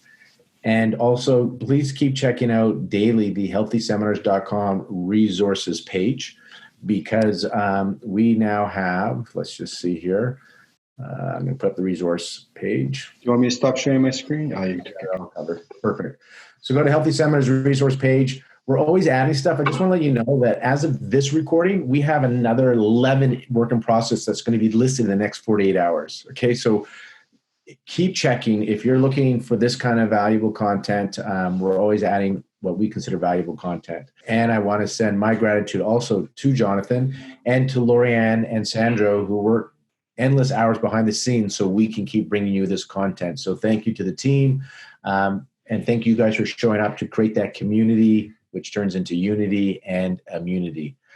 [SPEAKER 1] And also, please keep checking out daily the healthyseminars.com resources page, because we now have, let's just see here. I'm going to put up the resource page.
[SPEAKER 2] Do you want me to stop sharing my screen?
[SPEAKER 1] Perfect. So go to Healthy Seminars resource page. We're always adding stuff. I just want to let you know that as of this recording, we have another 11 work in process that's going to be listed in the next 48 hours. Okay, so keep checking. If you're looking for this kind of valuable content, we're always adding what we consider valuable content. And I want to send my gratitude also to Jonathan and to Lorianne and Sandro, who work endless hours behind the scenes so we can keep bringing you this content. So thank you to the team. And thank you guys for showing up to create that community, which turns into unity and immunity.